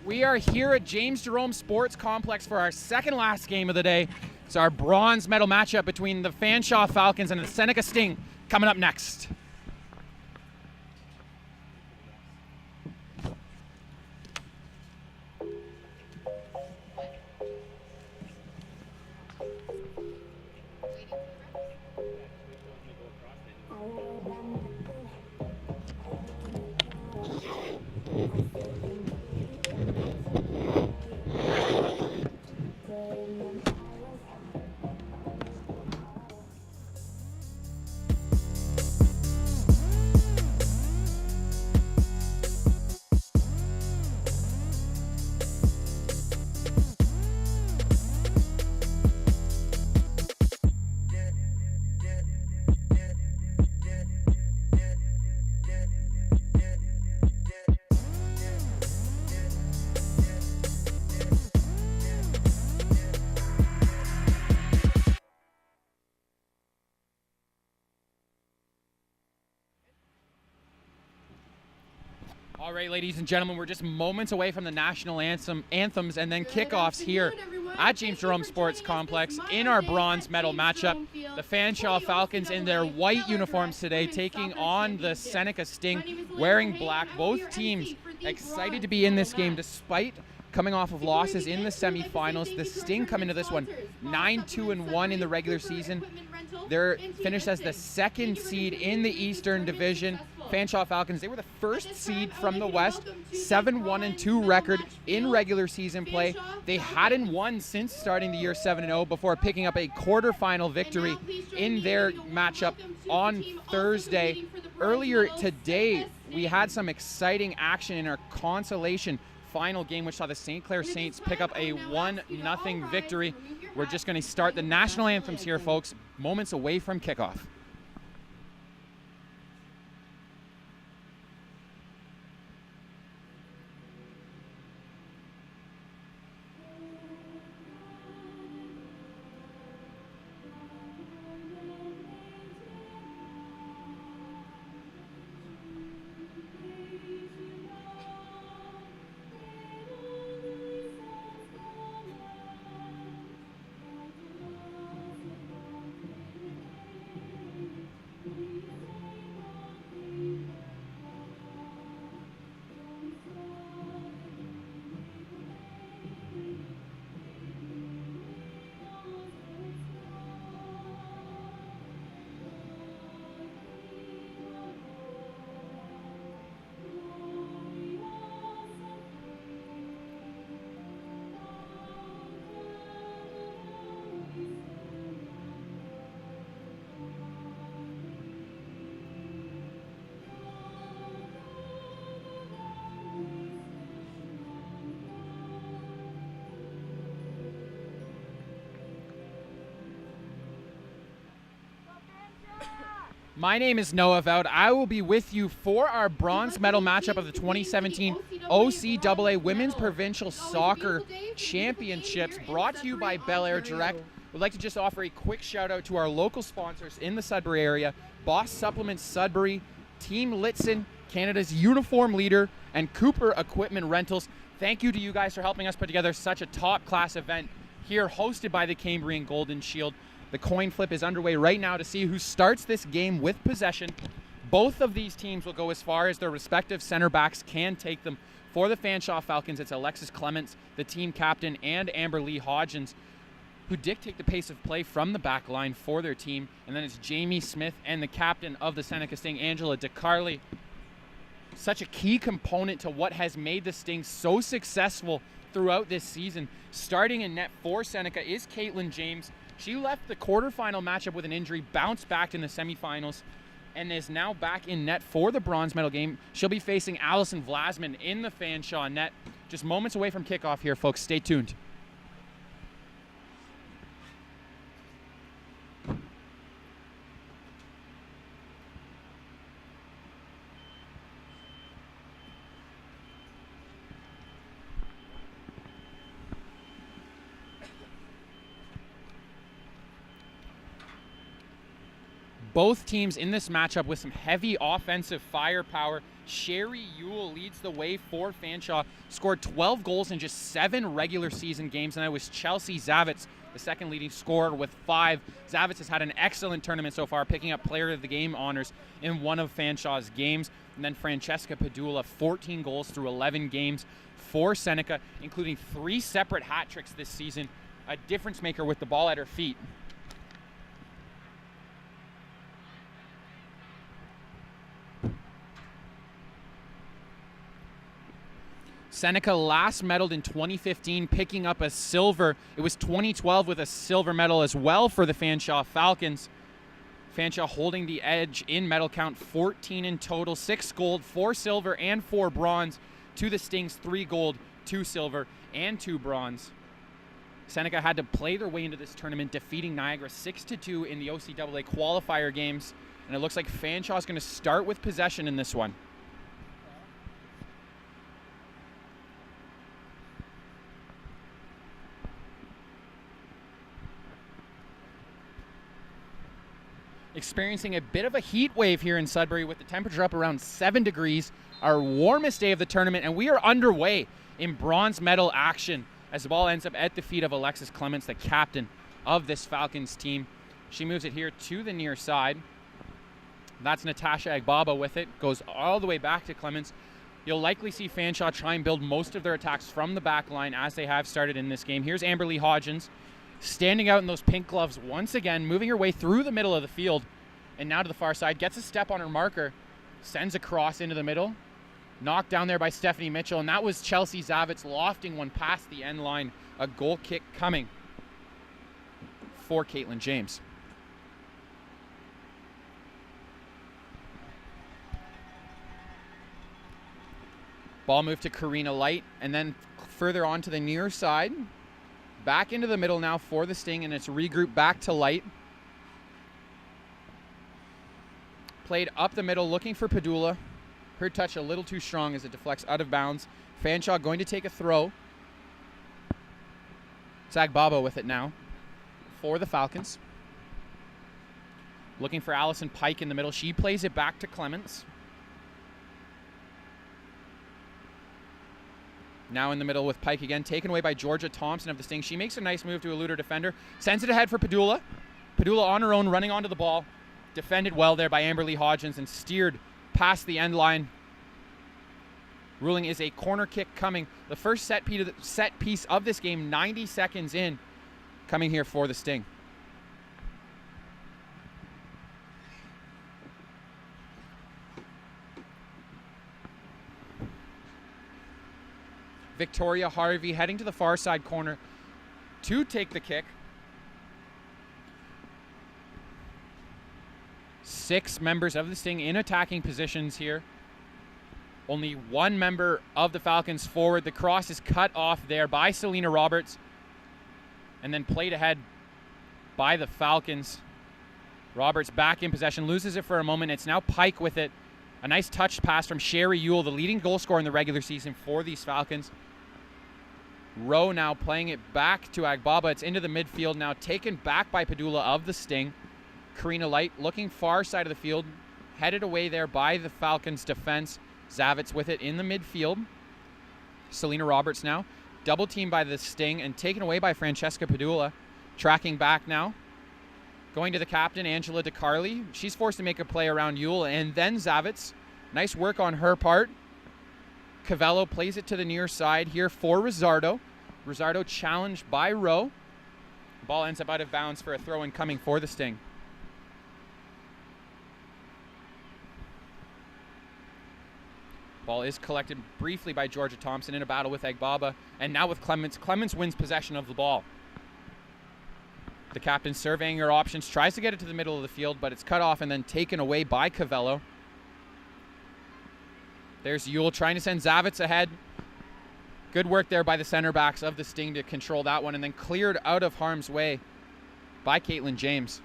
We are here at James Jerome Sports Complex for our second last game of the day. It's our bronze medal matchup between the FANSHAWE Falcons and the Seneca Sting coming up next. All right, ladies and gentlemen, we're just moments away from the national anthems and then kickoffs here at James Jerome Sports Complex in our bronze medal matchup. The FANSHAWE Falcons in their white uniforms today taking on the Seneca Sting wearing black. Both teams excited to be in this game despite coming off of losses in the semifinals. The Sting come into this one 9-2-1 in the regular season. They're finished as the second seed in the Eastern Division. FANSHAWE Falcons, they were the first seed from the West, 7-1-2 record in regular season play. They hadn't won since starting the year 7-0 before picking up a quarterfinal victory in their matchup on Thursday. Earlier today, we had some exciting action in our consolation final game, which saw the St. Clair Saints pick up a 1-0 victory. We're just going to start the national anthems here, folks, moments away from kickoff. My name is Noah Vowd. I will be with you for our bronze medal matchup of the 2017 OCAA Women's Provincial Soccer Championships, brought to you by Bel Air Direct. We'd like to just offer a quick shout out to our local sponsors in the Sudbury area: Boss Supplements Sudbury, Team Litson, Canada's uniform leader, and Cooper Equipment Rentals. Thank you to you guys for helping us put together such a top-class event here, hosted by the Cambrian Golden Shield. The coin flip is underway right now to see who starts this game with possession. Both of these teams will go as far as their respective center backs can take them. For the FANSHAWE Falcons, it's Alexis Clements, the team captain, and Amber Lee Hodgins, who dictate the pace of play from the back line for their team. And then it's Jamie Smith and the captain of the Seneca Sting, Angela DeCarli. Such a key component to what has made the Sting so successful throughout this season. Starting in net for Seneca is Caitlin James. She left the quarterfinal matchup with an injury, bounced back in the semifinals, and is now back in net for the bronze medal game. She'll be facing Allison Vlasman in the FANSHAWE net. Just moments away from kickoff here, folks. Stay tuned. Both teams in this matchup with some heavy offensive firepower. Sherry Yule leads the way for Fanshawe, scored 12 goals in just 7 regular season games, and that was Chelsea Zavitz, the second leading scorer, with 5. Zavitz has had an excellent tournament so far, picking up player of the game honors in one of Fanshawe's games. And then Francesca Padula, 14 goals through 11 games for Seneca, including 3 separate hat tricks this season, a difference maker with the ball at her feet. Seneca last medaled in 2015, picking up a silver. It was 2012 with a silver medal as well for the Fanshawe Falcons. Fanshawe holding the edge in medal count, 14 in total, 6 gold, 4 silver, and 4 bronze. To the Sting's 3 gold, 2 silver, and 2 bronze. Seneca had to play their way into this tournament, defeating Niagara 6-2 in the OCAA qualifier games. And it looks like Fanshawe is going to start with possession in this one. Experiencing a bit of a heat wave here in Sudbury with the temperature up around 7 degrees, our warmest day of the tournament, and we are underway in bronze medal action as the ball ends up at the feet of Alexis Clements, the captain of this Falcons team. She moves it here to the near side. That's Natasha Agbaba with it, goes all the way back to Clements. You'll likely see Fanshawe try and build most of their attacks from the back line as they have started in this game. Here's Amberly Hodgins, standing out in those pink gloves once again, moving her way through the middle of the field and now to the far side, gets a step on her marker, sends a cross into the middle, knocked down there by Stephanie Mitchell, and that was Chelsea Zavitz lofting one past the end line. A goal kick coming for Caitlin James. Ball moved to Karina Light, and then further on to the near side. Back into the middle now for the Sting, and it's regrouped back to Light. Played up the middle, looking for Padula. Her touch a little too strong as it deflects out of bounds. Fanshawe going to take a throw. Zagbaba with it now for the Falcons. Looking for Allison Pike in the middle. She plays it back to Clements. Now in the middle with Pike again, taken away by Georgia Thompson of the Sting. She makes a nice move to elude her defender. Sends it ahead for Padula. Padula on her own, running onto the ball. Defended well there by Amberly Hodgins and steered past the end line. Ruling is a corner kick coming. The first set piece of this game, 90 seconds in, coming here for the Sting. Victoria Harvey heading to the far side corner to take the kick. 6 members of the Sting in attacking positions here. Only 1 member of the Falcons forward. The cross is cut off there by Selena Roberts and then played ahead by the Falcons. Roberts back in possession, loses it for a moment. It's now Pike with it. A nice touched pass from Sherry Yule, the leading goal scorer in the regular season for these Falcons. Rowe now playing it back to Agbaba. It's into the midfield now, taken back by Padula of the Sting. Karina Light looking far side of the field, headed away there by the Falcons defense. Zavitz with it in the midfield. Selena Roberts now, double teamed by the Sting and taken away by Francesca Padula. Tracking back now, going to the captain, Angela DeCarli. She's forced to make a play around Yule and then Zavitz. Nice work on her part. Cavello plays it to the near side here for Rizzardo. Rizzardo challenged by Rowe. Ball ends up out of bounds for a throw-in coming for the Sting. Ball is collected briefly by Georgia Thompson in a battle with Agbaba, and now with Clements. Clements wins possession of the ball. The captain surveying her options, tries to get it to the middle of the field, but it's cut off and then taken away by Cavello. There's Yule trying to send Zavitz ahead. Good work there by the center backs of the Sting to control that one, and then cleared out of harm's way by Caitlin James.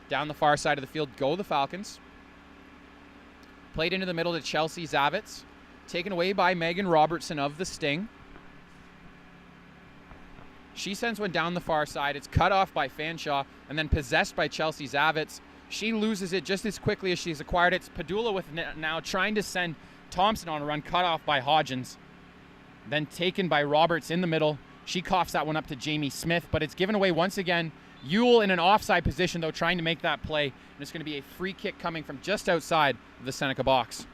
Down the far side of the field go the Falcons. Played into the middle to Chelsea Zavitz. Taken away by Megan Robertson of the Sting. She sends one down the far side. It's cut off by Fanshawe and then possessed by Chelsea Zavitz. She loses it just as quickly as she's acquired it. It's Padula with now trying to send Thompson on a run, cut off by Hodgins. Then taken by Roberts in the middle. She coughs that one up to Jamie Smith, but it's given away once again. Ewell in an offside position, though, trying to make that play. And it's going to be a free kick coming from just outside of the Seneca box.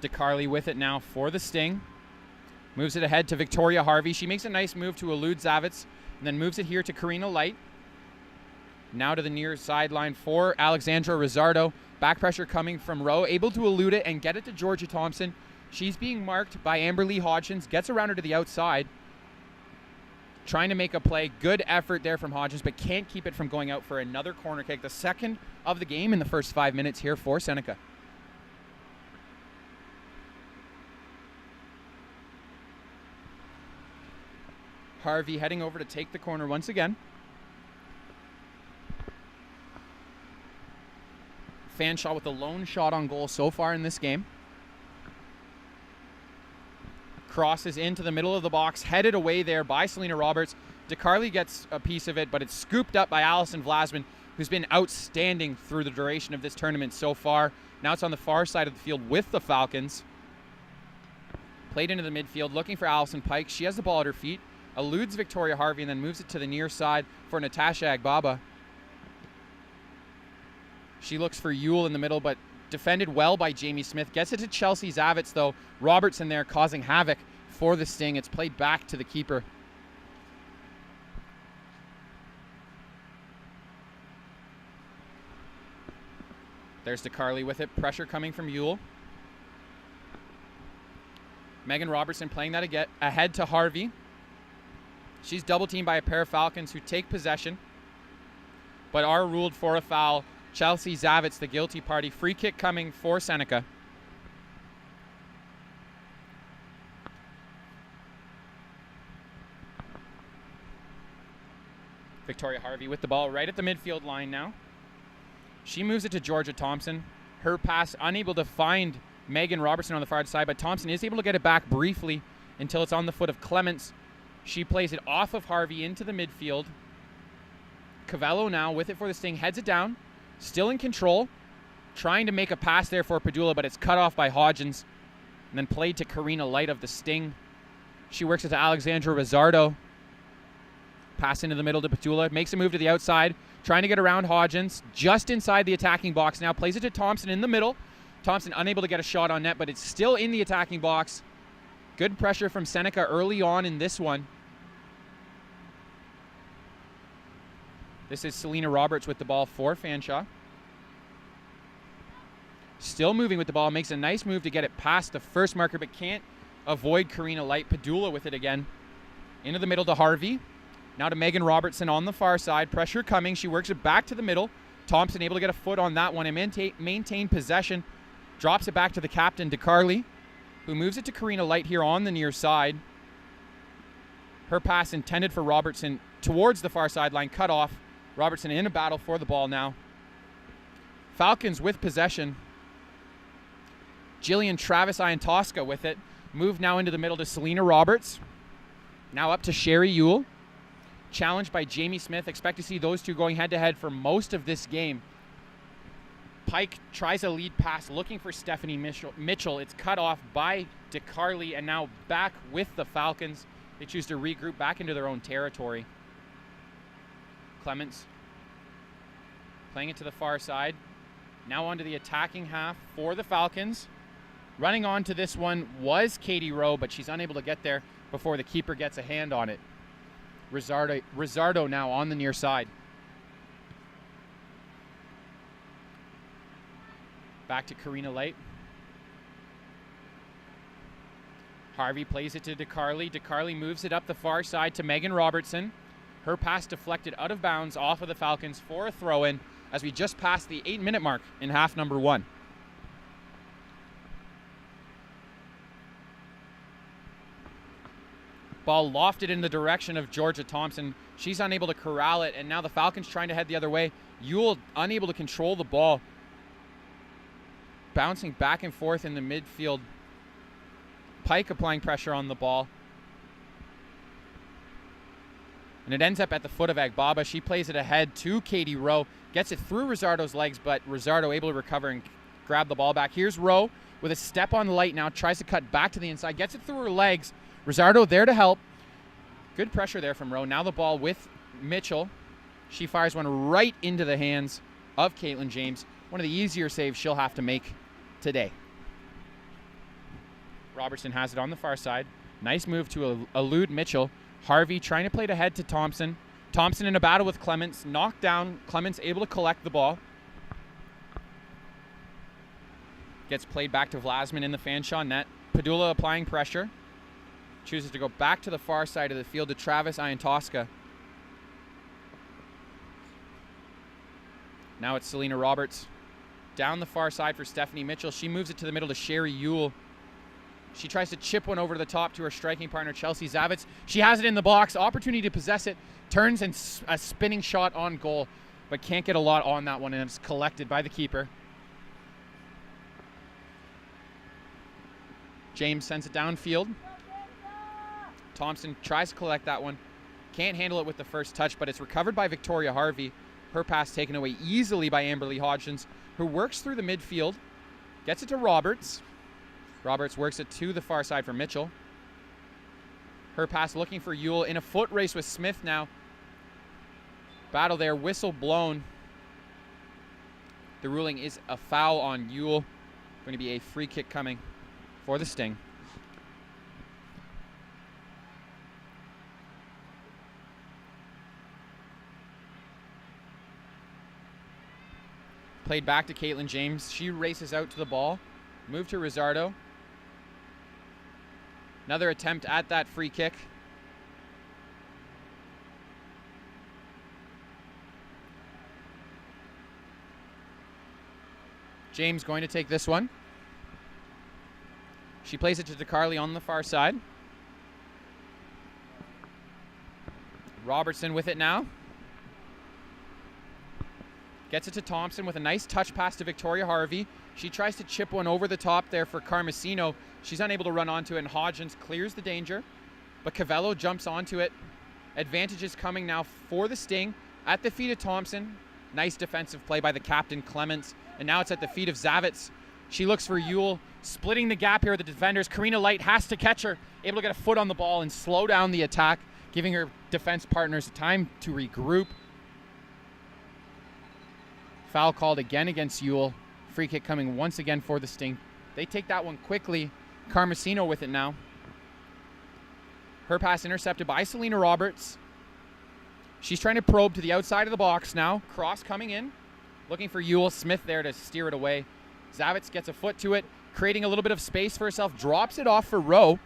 DeCarly with it now for the Sting. Moves it ahead to Victoria Harvey. She makes a nice move to elude Zavitz, and then moves it here to Karina Light. Now to the near sideline for Alexandra Rizzardo. Back pressure coming from Rowe, able to elude it and get it to Georgia Thompson. She's being marked by Amberly Hodgins, gets around her to the outside. Trying to make a play. Good effort there from Hodgins, but can't keep it from going out for another corner kick. The second of the game in the first 5 minutes here for Seneca. Harvey heading over to take the corner once again. Fanshawe with the lone shot on goal so far in this game. Crosses into the middle of the box, headed away there by Selena Roberts. DeCarly gets a piece of it, but it's scooped up by Allison Vlasman, who's been outstanding through the duration of this tournament so far. Now it's on the far side of the field with the Falcons. Played into the midfield, looking for Allison Pike. She has the ball at her feet, eludes Victoria Harvey, and then moves it to the near side for Natasha Agbaba. She looks for Ewell in the middle, but defended well by Jamie Smith. Gets it to Chelsea Zavitz, though. Roberts in there causing havoc for the Sting. It's played back to the keeper. There's DeCarly with it. Pressure coming from Ewell. Megan Robertson playing that again, ahead to Harvey. She's double teamed by a pair of Falcons who take possession, but are ruled for a foul. Chelsea Zavitz, the guilty party. Free kick coming for Seneca. Victoria Harvey with the ball right at the midfield line now. She moves it to Georgia Thompson. Her pass unable to find Megan Robertson on the far side, but Thompson is able to get it back briefly until it's on the foot of Clements. She plays it off of Harvey into the midfield. Cavello now with it for the Sting, heads it down. Still in control, trying to make a pass there for Padula, but it's cut off by Hodgins, and then played to Karina Light of the Sting. She works it to Alexandra Rizzardo. Pass into the middle to Padula, makes a move to the outside, trying to get around Hodgins, just inside the attacking box now, plays it to Thompson in the middle. Thompson unable to get a shot on net, but it's still in the attacking box. Good pressure from Seneca early on in this one. This is Selena Roberts with the ball for Fanshawe. Still moving with the ball, makes a nice move to get it past the first marker, but can't avoid Karina Light. Padula with it again. Into the middle to Harvey. Now to Megan Robertson on the far side. Pressure coming. She works it back to the middle. Thompson able to get a foot on that one and maintain possession. Drops it back to the captain, DeCarly, who moves it to Karina Light here on the near side. Her pass intended for Robertson towards the far sideline, cut off. Robertson in a battle for the ball now. Falcons with possession. Jillian Travis Iantosca with it. Moved now into the middle to Selena Roberts. Now up to Sherry Ewell. Challenged by Jamie Smith. Expect to see those two going head-to-head for most of this game. Pike tries a lead pass looking for Stephanie Mitchell. It's cut off by DeCarly, and now back with the Falcons. They choose to regroup back into their own territory. Clements playing it to the far side. Now onto the attacking half for the Falcons. Running onto this one was Katie Rowe, but she's unable to get there before the keeper gets a hand on it. Rizzardo now on the near side. Back to Karina Light. Harvey plays it to DeCarly. DeCarly moves it up the far side to Megan Robertson. Her pass deflected out of bounds off of the Falcons for a throw-in as we just passed the 8-minute mark in half number one. Ball lofted in the direction of Georgia Thompson. She's unable to corral it, and now the Falcons trying to head the other way. Ewell unable to control the ball. Bouncing back and forth in the midfield. Pike applying pressure on the ball. And it ends up at the foot of Agbaba. She plays it ahead to Katie Rowe. Gets it through Rosardo's legs, but Rosardo able to recover and grab the ball back. Here's Rowe with a step on the light now. Tries to cut back to the inside. Gets it through her legs. Rosardo there to help. Good pressure there from Rowe. Now the ball with Mitchell. She fires one right into the hands of Caitlin James. One of the easier saves she'll have to make today. Robertson has it on the far side. Nice move to elude Mitchell. Harvey trying to play it ahead to Thompson. Thompson in a battle with Clements. Knocked down. Clements able to collect the ball. Gets played back to Vlasman in the Fanshawe net. Padula applying pressure. Chooses to go back to the far side of the field to Travis Iantoska. Now it's Selena Roberts. Down the far side for Stephanie Mitchell. She moves it to the middle to Sherry Ewell. She tries to chip one over to the top to her striking partner, Chelsea Zavitz. She has it in the box. Opportunity to possess it. Turns and a spinning shot on goal, but can't get a lot on that one, and it's collected by the keeper. James sends it downfield. Thompson tries to collect that one. Can't handle it with the first touch, but it's recovered by Victoria Harvey. Her pass taken away easily by Amberly Hodgins, who works through the midfield. Gets it to Roberts. Roberts works it to the far side for Mitchell. Her pass looking for Ewell in a foot race with Smith now. Battle there, whistle blown. The ruling is a foul on Ewell. Going to be a free kick coming for the Sting. Played back to Caitlin James. She races out to the ball. Move to Rosardo. Another attempt at that free kick. James going to take this one. She plays it to DeCarly on the far side. Robertson with it now. Gets it to Thompson with a nice touch pass to Victoria Harvey. She tries to chip one over the top there for Carmesino. She's unable to run onto it, and Hodgins clears the danger. But Cavello jumps onto it. Advantages coming now for the Sting. At the feet of Thompson. Nice defensive play by the captain, Clements. And now it's at the feet of Zavitz. She looks for Ewell. Splitting the gap here with the defenders. Karina Light has to catch her. Able to get a foot on the ball and slow down the attack, giving her defense partners time to regroup. Foul called again against Ewell. Free kick coming once again for the Sting. They take that one quickly. Carmesino with it now. Her pass intercepted by Selena Roberts. She's trying to probe to the outside of the box now. Cross coming in. Looking for Ewell. Smith there to steer it away. Zavitz gets a foot to it, creating a little bit of space for herself. Drops it off for Rowe.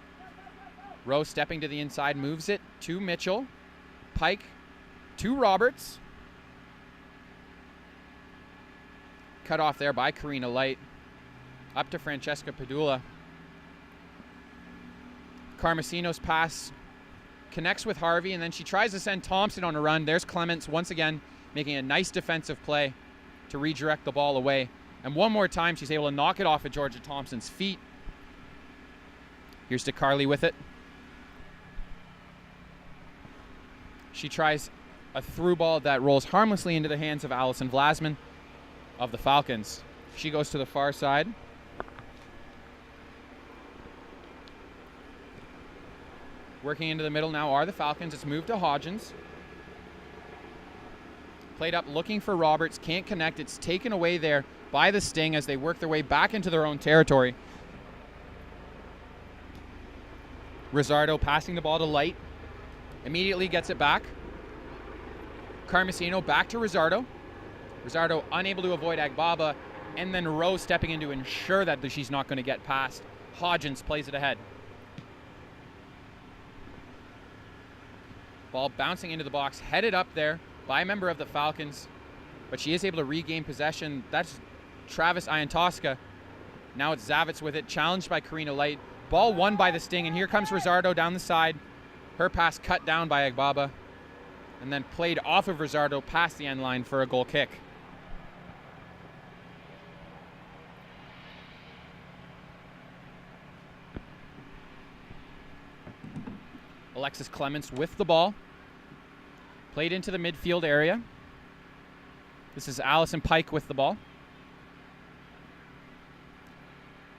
Rowe stepping to the inside. Moves it to Mitchell. Pike to Roberts. Cut off there by Karina Light. Up to Francesca Padula. Carmesino's pass connects with Harvey, and then she tries to send Thompson on a run. There's Clements once again making a nice defensive play to redirect the ball away. And one more time, she's able to knock it off of Georgia Thompson's feet. Here's DeCarly with it. She tries a through ball that rolls harmlessly into the hands of Allison Vlasman of the Falcons. She goes to the far side. Working into the middle now are the Falcons. It's moved to Hodgins. Played up looking for Roberts. Can't connect. It's taken away there by the Sting as they work their way back into their own territory. Rosardo passing the ball to Light. Immediately gets it back. Carmesino back to Rosardo. Rosardo unable to avoid Agbaba, and then Rowe stepping in to ensure that she's not going to get past. Hodgins plays it ahead. Ball bouncing into the box, headed up there by a member of the Falcons, but she is able to regain possession. That's Travis Iantoska. Now it's Zavitz with it, challenged by Karina Light. Ball won by the Sting, and here comes Rosardo down the side. Her pass cut down by Agbaba, and then played off of Rosardo past the end line for a goal kick. Alexis Clements with the ball. Played into the midfield area. This is Allison Pike with the ball.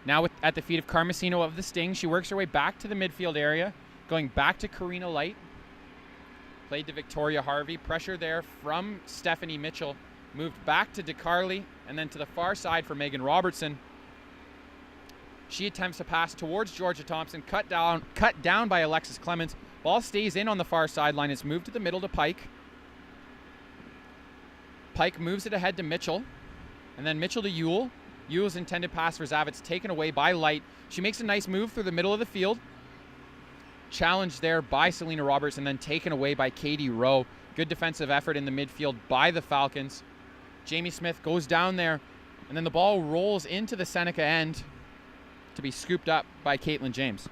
Now at the feet of Carmesino of the Sting. She works her way back to the midfield area, going back to Karina Light. Played to Victoria Harvey. Pressure there from Stephanie Mitchell. Moved back to DeCarly and then to the far side for Megan Robertson. She attempts to pass towards Georgia Thompson, cut down by Alexis Clements. Ball stays in on the far sideline. It's moved to the middle to Pike. Pike moves it ahead to Mitchell, and then Mitchell to Ewell. Ewell's intended pass for Zavitz taken away by Light. She makes a nice move through the middle of the field. Challenged there by Selena Roberts and then taken away by Katie Rowe. Good defensive effort in the midfield by the Falcons. Jamie Smith goes down there, and then the ball rolls into the Seneca end to be scooped up by Caitlin James.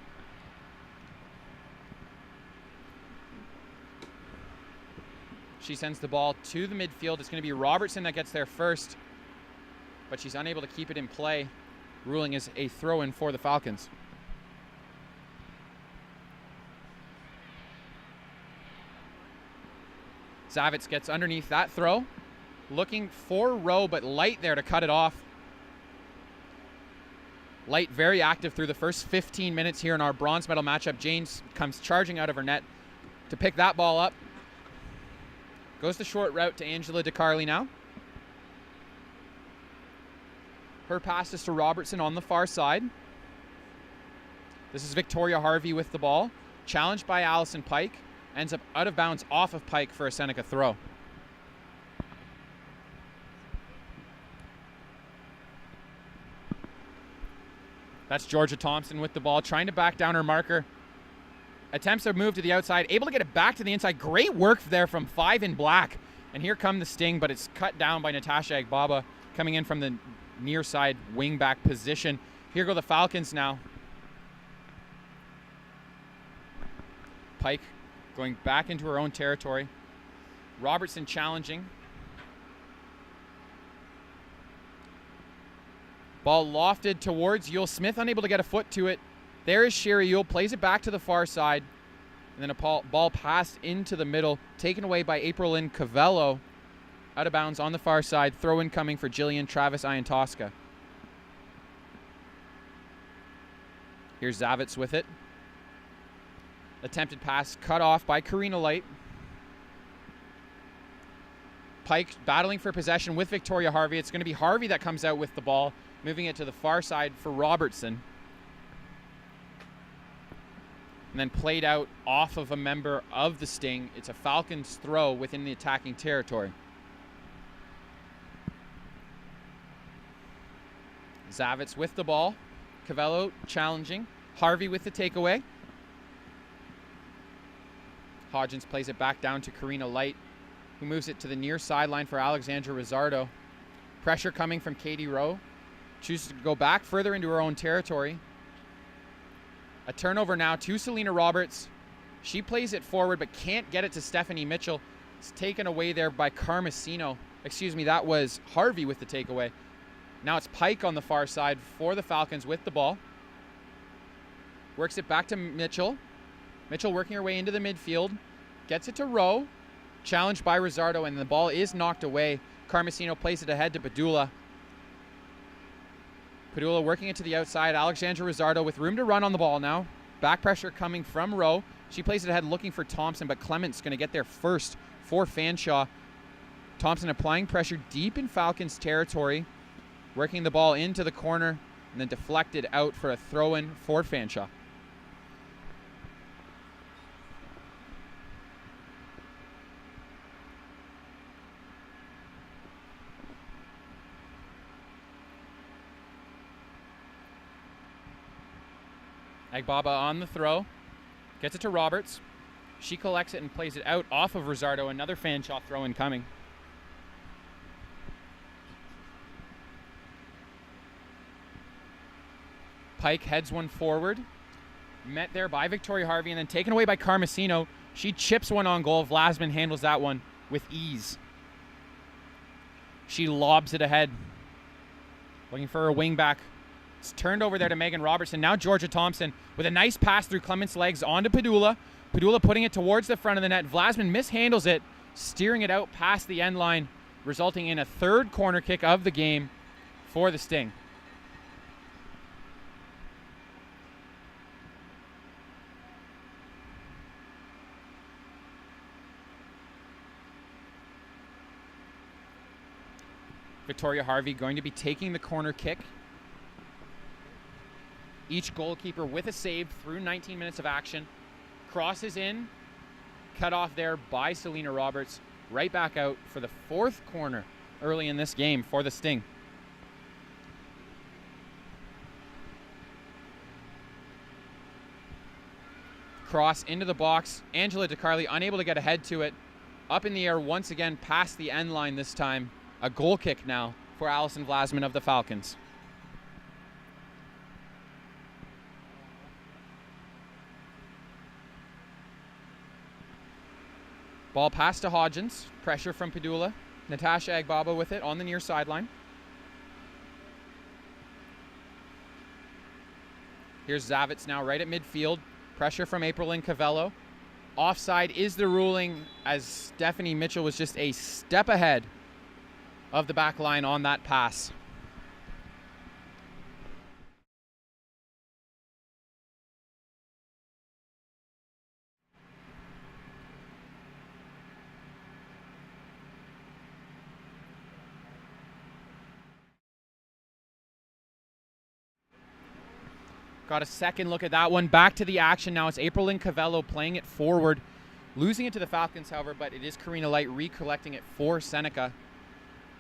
She sends the ball to the midfield. It's going to be Robertson that gets there first, but she's unable to keep it in play, ruling as a throw-in for the Falcons. Zavitz gets underneath that throw, looking for Rowe, but Light there to cut it off. Light very active through the first 15 minutes here in our bronze medal matchup. James comes charging out of her net to pick that ball up. Goes the short route to Angela DeCarly now. Her pass is to Robertson on the far side. This is Victoria Harvey with the ball. Challenged by Allison Pike. Ends up out of bounds off of Pike for a Seneca throw. That's Georgia Thompson with the ball, trying to back down her marker. Attempts to move to the outside, able to get it back to the inside. Great work there from 5 in black. And here come the Sting, but it's cut down by Natasha Agbaba, coming in from the near side wing back position. Here go the Falcons now. Pike going back into her own territory. Robertson challenging. Ball lofted towards Ewell. Smith unable to get a foot to it. There is Sherry Ewell, plays it back to the far side. And then a ball passed into the middle, taken away by April Lynn Cavello. Out of bounds on the far side. Throw in coming for Jillian Travis Iantosca. Here's Zavitz with it. Attempted pass cut off by Karina Light. Pike battling for possession with Victoria Harvey. It's going to be Harvey that comes out with the ball, moving it to the far side for Robertson. And then played out off of a member of the Sting. It's a Falcons throw within the attacking territory. Zavitz with the ball. Cavello challenging. Harvey with the takeaway. Hodgins plays it back down to Karina Light, who moves it to the near sideline for Alexandra Rizzardo. Pressure coming from Katie Rowe. Chooses to go back further into her own territory. A turnover now to Selena Roberts. She plays it forward but can't get it to Stephanie Mitchell. It's taken away there by Carmesino. Excuse me, that was Harvey with the takeaway. Now it's Pike on the far side for the Falcons with the ball. Works it back to Mitchell. Mitchell working her way into the midfield. Gets it to Rowe. Challenged by Rizzardo, and the ball is knocked away. Carmesino plays it ahead to Padula. Padula working it to the outside. Alexandra Rizzardo with room to run on the ball now. Back pressure coming from Rowe. She plays it ahead looking for Thompson, but Clement's going to get there first for Fanshawe. Thompson applying pressure deep in Falcons territory. Working the ball into the corner and then deflected out for a throw-in for Fanshawe. Agbaba on the throw. Gets it to Roberts. She collects it and plays it out off of Rizzardo. Another Fanshawe throw-in coming. Pike heads one forward. Met there by Victoria Harvey and then taken away by Carmesino. She chips one on goal. Vlasman handles that one with ease. She lobs it ahead. Looking for her wing back. It's turned over there to Megan Robertson. Now Georgia Thompson with a nice pass through Clement's legs onto Padula. Padula putting it towards the front of the net. Vlasman mishandles it. steering it out past the end line, resulting in a third corner kick of the game for the Sting. Victoria Harvey going to be taking the corner kick. Each goalkeeper with a save through 19 minutes of action. Crosses in, cut off there by Selena Roberts. Right back out for the fourth corner early in this game for the Sting. Cross into the box. Angela DeCarli unable to get ahead to it. Up in the air once again past the end line this time. A goal kick now for Allison Vlasman of the Falcons. Ball pass to Hodgins. Pressure from Padula. Natasha Agbaba with it on the near sideline. Here's Zavitz now right at midfield. Pressure from Aprilyn Cavello. Offside is the ruling, as Stephanie Mitchell was just a step ahead of the back line on that pass. Got a second look at that one. Back to the action now. It's Aprilyn Cavello playing it forward. Losing it to the Falcons, however, but it is Karina Light recollecting it for Seneca.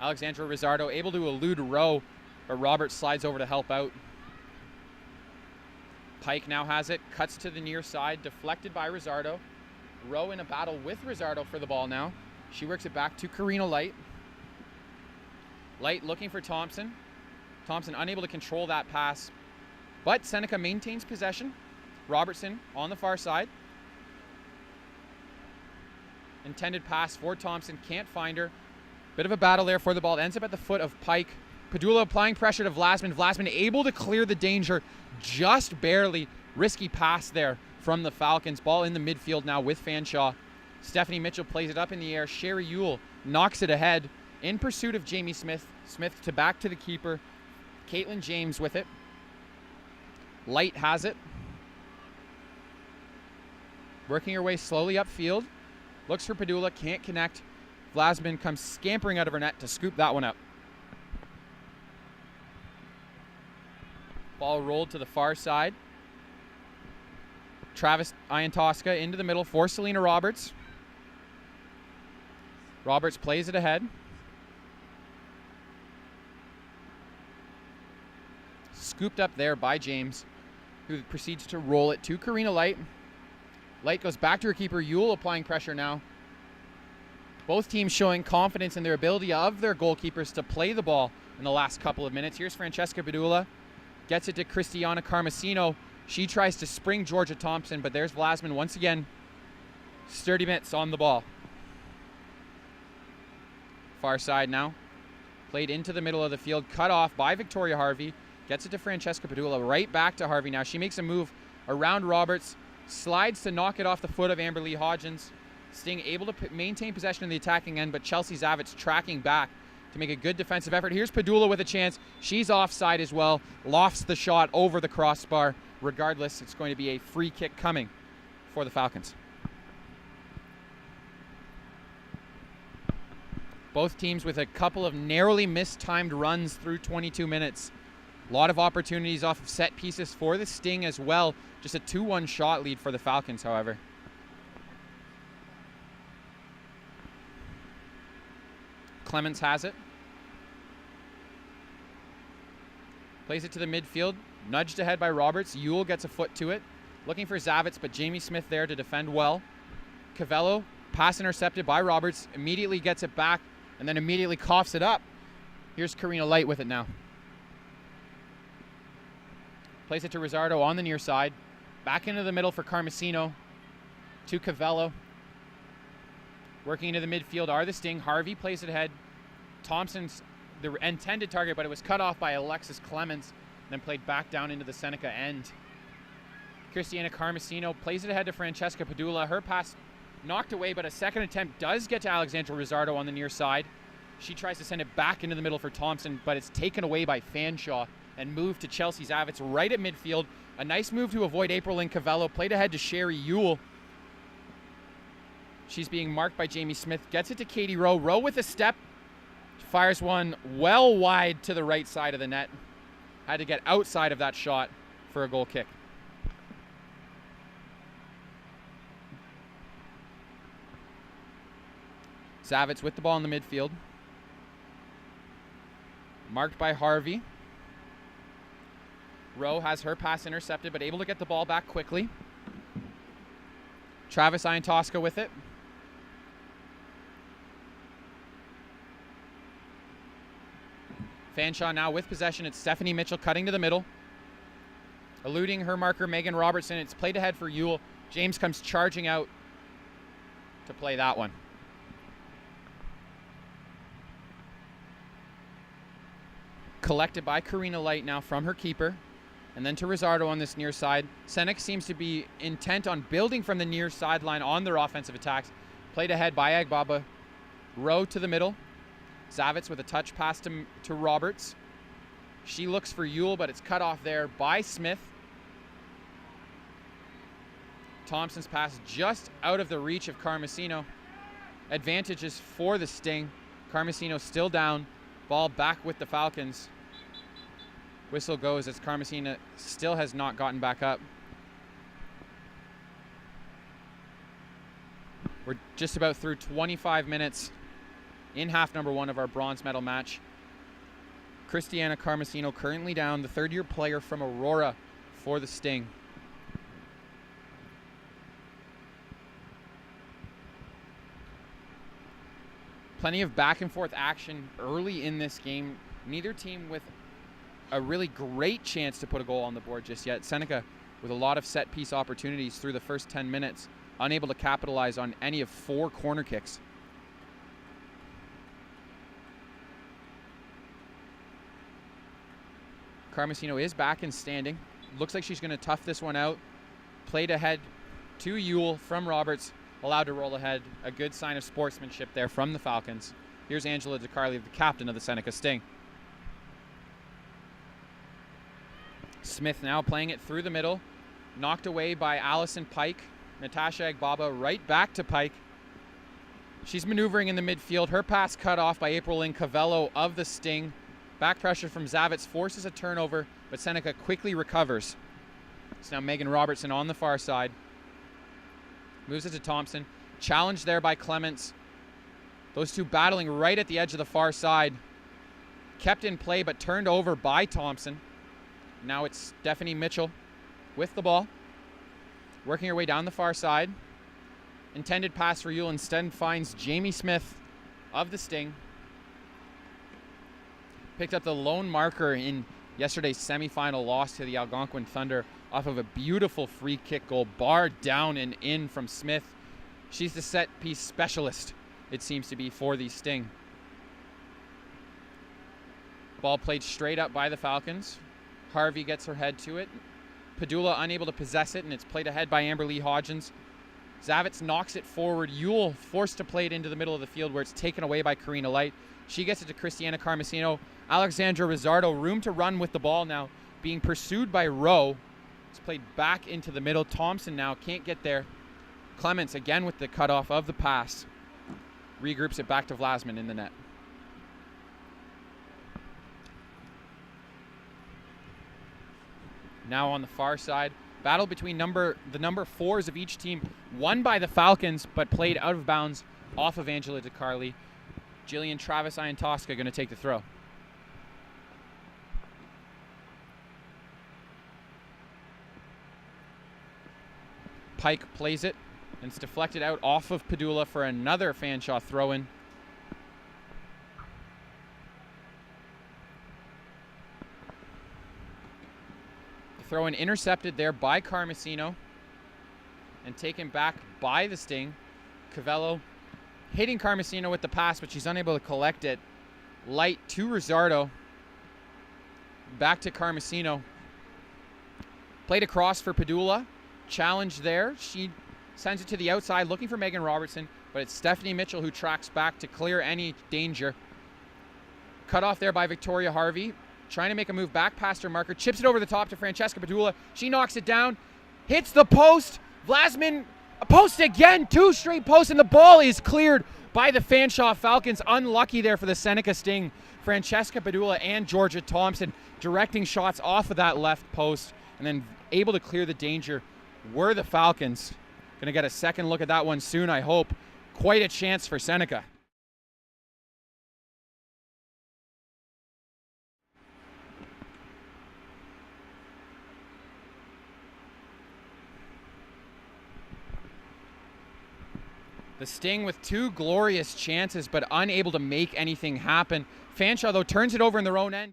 Alexandra Rizzardo able to elude Rowe, but Roberts slides over to help out. Pike now has it, cuts to the near side, deflected by Rizzardo. Rowe in a battle with Rizzardo for the ball now. She works it back to Karina Light. Light looking for Thompson. Thompson unable to control that pass, but Seneca maintains possession. Robertson on the far side. Intended pass for Thompson, can't find her. Bit of a battle there for the ball. It ends up at the foot of Pike. Padula applying pressure to Vlasman. Vlasman able to clear the danger just barely. Risky pass there from the Falcons. Ball in the midfield now with Fanshawe. Stephanie Mitchell plays it up in the air. Sherry Ewell knocks it ahead in pursuit of Jamie Smith. Smith to back to the keeper. Caitlin James with it. Light has it. Working her way slowly upfield. Looks for Padula, can't connect. Vlasman comes scampering out of her net to scoop that one up. Ball rolled to the far side. Travis Iantoska into the middle for Selena Roberts. Roberts plays it ahead. Scooped up there by James, who proceeds to roll it to Karina Light. Light goes back to her keeper. Ewell applying pressure now. Both teams showing confidence in their ability of their goalkeepers to play the ball in the last couple of minutes. Here's Francesca Padula. Gets it to Cristiana Carmesino. She tries to spring Georgia Thompson, but there's Vlasman once again. Sturdy mitts on the ball. Far side now. Played into the middle of the field. Cut off by Victoria Harvey. Gets it to Francesca Padula. Right back to Harvey now. She makes a move around Roberts. Slides to knock it off the foot of Amber Lee Hodgins. Sting able to maintain possession in the attacking end, but Chelsea Zavitz tracking back to make a good defensive effort. Here's Padula with a chance. She's offside as well. Lofts the shot over the crossbar. Regardless, it's going to be a free kick coming for the Falcons. Both teams with a couple of narrowly mistimed runs through 22 minutes. A lot of opportunities off of set pieces for the Sting as well. Just a 2-1 shot lead for the Falcons, however. Clemens has it. Plays it to the midfield. Nudged ahead by Roberts. Ewell gets a foot to it. Looking for Zavitz, but Jamie Smith there to defend well. Cavello, pass intercepted by Roberts. Immediately gets it back and then immediately coughs it up. Here's Karina Light with it now. Plays it to Rizzardo on the near side. Back into the middle for Carmesino. To Cavello. Working into the midfield are the Sting. Harvey plays it ahead. Thompson's the intended target, but it was cut off by Alexis Clemens. Then played back down into the Seneca end. Cristiana Carmesino plays it ahead to Francesca Padula. Her pass Knocked away, but a second attempt does get to Alexandra Rizzardo on the near side. She tries to send it back into the middle for Thompson, but it's taken away by FANSHAWE and moved to Chelsea Zavitz right at midfield. A nice move to avoid April Lynn Cavello. Played ahead to Sherry Ewell. She's being marked by Jamie Smith. Gets it to Katie Rowe. Rowe with a step. Fires one well wide to the right side of the net. Had to get outside of that shot for a goal kick. Zavitz with the ball in the midfield. Marked by Harvey. Rowe has her pass intercepted, but able to get the ball back quickly. Travis Iantosca with it. FANSHAWE now with possession. It's Stephanie Mitchell cutting to the middle. Eluding her marker, Megan Robertson. It's played ahead for Ewell. James comes charging out to play that one. Collected by Karina Light now from her keeper. And then to Rizzardo on this near side. Seneca seems to be intent on building from the near sideline on their offensive attacks. Played ahead by Agbaba. Rowe to the middle. Zavitz with a touch pass to Roberts. She looks for Ewell, but it's cut off there by Smith. Thompson's pass just out of the reach of Carmesino. Advantages for the Sting. Carmesino still down. Ball back with the Falcons. Whistle goes as Carmesino still has not gotten back up. We're just about through 25 minutes in half number one of our bronze medal match. Christiana Carmesino currently down, the third-year player from Aurora for the Sting. Plenty of back and forth action early in this game. Neither team with a really great chance to put a goal on the board just yet. Seneca with a lot of set-piece opportunities through the first 10 minutes, unable to capitalize on any of 4 corner kicks. Carmesino is back and standing. Looks like she's going to tough this one out. Played ahead to Ewell from Roberts. Allowed to roll ahead. A good sign of sportsmanship there from the Falcons. Here's Angela DeCarli, the captain of the Seneca Sting. Smith now playing it through the middle. Knocked away by Allison Pike. Natasha Agbaba right back to Pike. She's maneuvering in the midfield. Her pass cut off by April Lynn Cavello of the Sting. Back pressure from Zavitz forces a turnover, but Seneca quickly recovers. It's now Megan Robertson on the far side. Moves it to Thompson. Challenged there by Clements. Those two battling right at the edge of the far side. Kept in play, but turned over by Thompson. Now it's Stephanie Mitchell with the ball. Working her way down the far side. Intended pass for Ewell instead finds Jamie Smith of the Sting. Picked up the lone marker in yesterday's semifinal loss to the Algonquin Thunder off of a beautiful free kick goal, barred down and in from Smith. She's the set piece specialist, it seems to be, for the Sting. Ball played straight up by the Falcons. Harvey gets her head to it. Padula unable to possess it, and it's played ahead by Amber Lee Hodgins. Zavitz knocks it forward. Ewell forced to play it into the middle of the field where it's taken away by Karina Light. She gets it to Christiana Carmesino. Alexandra Rizzardo, room to run with the ball now, being pursued by Rowe. It's played back into the middle. Thompson now can't get there. Clements again with the cutoff of the pass. Regroups it back to Vlasman in the net. Now on the far side, battle between the number 4s of each team, won by the Falcons, but played out of bounds off of Angela DeCarli. Jillian Travis Iantosca going to take the throw. Pike plays it, and it's deflected out off of Padula for another FANSHAWE throw-in. The throw-in intercepted there by Carmesino and taken back by the Sting. Cavello hitting Carmesino with the pass, but she's unable to collect it. Light to Rizzardo. Back to Carmesino. Played across for Padula. Challenge there. She Sends it to the outside, looking for Megan Robertson, but it's Stephanie Mitchell who tracks back to clear any danger. Cut off there by Victoria Harvey. Trying to make a move back past her marker. Chips it over the top to Francesca Padula. She knocks it down. Hits the post. Vlasmin, a post again. 2 straight posts, and the ball is cleared by the Fanshawe Falcons. Unlucky there for the Seneca Sting. Francesca Padula and Georgia Thompson directing shots off of that left post, and then able to clear the danger were the Falcons. Going to get a second look at that one soon, I hope. Quite a chance for Seneca. The Sting with 2 glorious chances, but unable to make anything happen. Fanshawe, though, turns it over in their own end.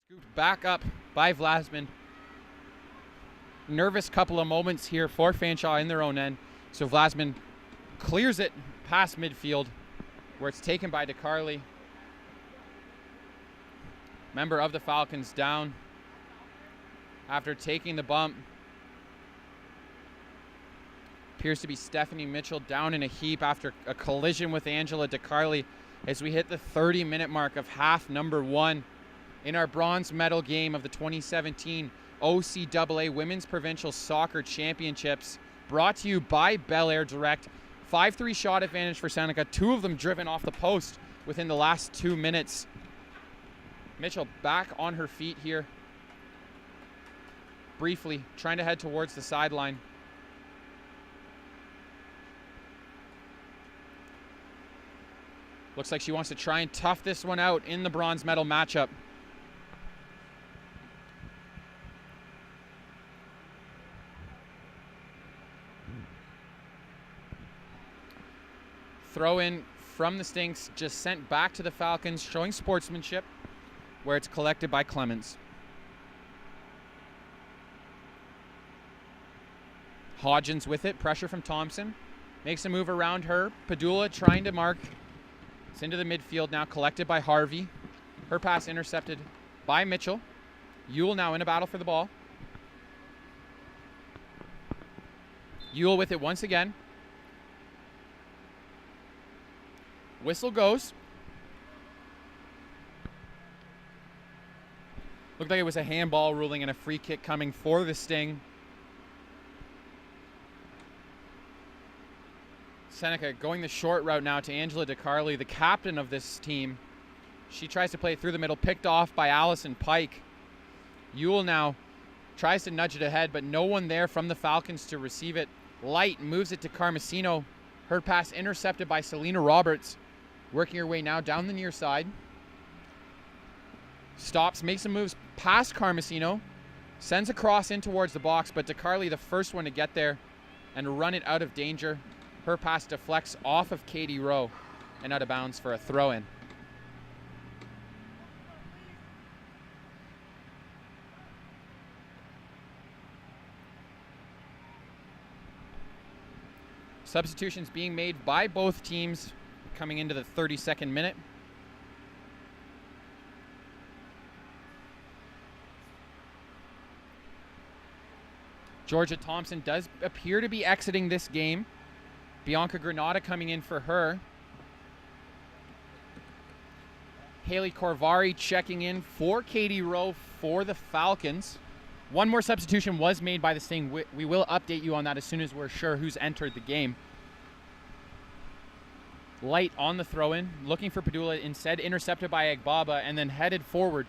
Scooped back up by Vlasmin. Nervous couple of moments here for Fanshawe in their own end. So Vlasmin clears it past midfield, where it's taken by DeCarly. Member of the Falcons down after taking the bump. Appears to be Stephanie Mitchell down in a heap after a collision with Angela DeCarly as we hit the 30-minute mark of half number 1 in our bronze medal game of the 2017 OCAA Women's Provincial Soccer Championships, brought to you by Bel Air Direct. 5-3 shot advantage for Seneca, 2 of them driven off the post within the last 2 minutes. Mitchell back on her feet here, briefly trying to head towards the sideline. Looks like she wants to try and tough this one out in the bronze medal matchup. Throw in from the Stinks, just sent back to the Falcons, showing sportsmanship, where it's collected by Clemens. Hodgins with it, pressure from Thompson. Makes a move around her. Padula trying to mark. It's into the midfield now, collected by Harvey. Her pass intercepted by Mitchell. Ewell now in a battle for the ball. Ewell with it once again. Whistle goes. Looked like it was a handball ruling and a free kick coming for the Sting. Seneca going the short route now to Angela DeCarly, the captain of this team. She tries to play it through the middle, picked off by Allison Pike. Ewell now tries to nudge it ahead, but no one there from the Falcons to receive it. Light moves it to Carmesino. Her pass intercepted by Selena Roberts. Working her way now down the near side. Stops, makes some moves past Carmesino. Sends a cross in towards the box, but DeCarly the first one to get there and run it out of danger. Her pass deflects off of Katie Rowe and out of bounds for a throw-in. Substitutions being made by both teams coming into the 32nd minute. Georgia Thompson does appear to be exiting this game. Bianca Granada coming in for her. Haley Corvari checking in for Katie Rowe for the Falcons. One more substitution was made by the Sting. We will update you on that as soon as we're sure who's entered the game. Light on the throw-in, looking for Padula, instead intercepted by Agbaba and then headed forward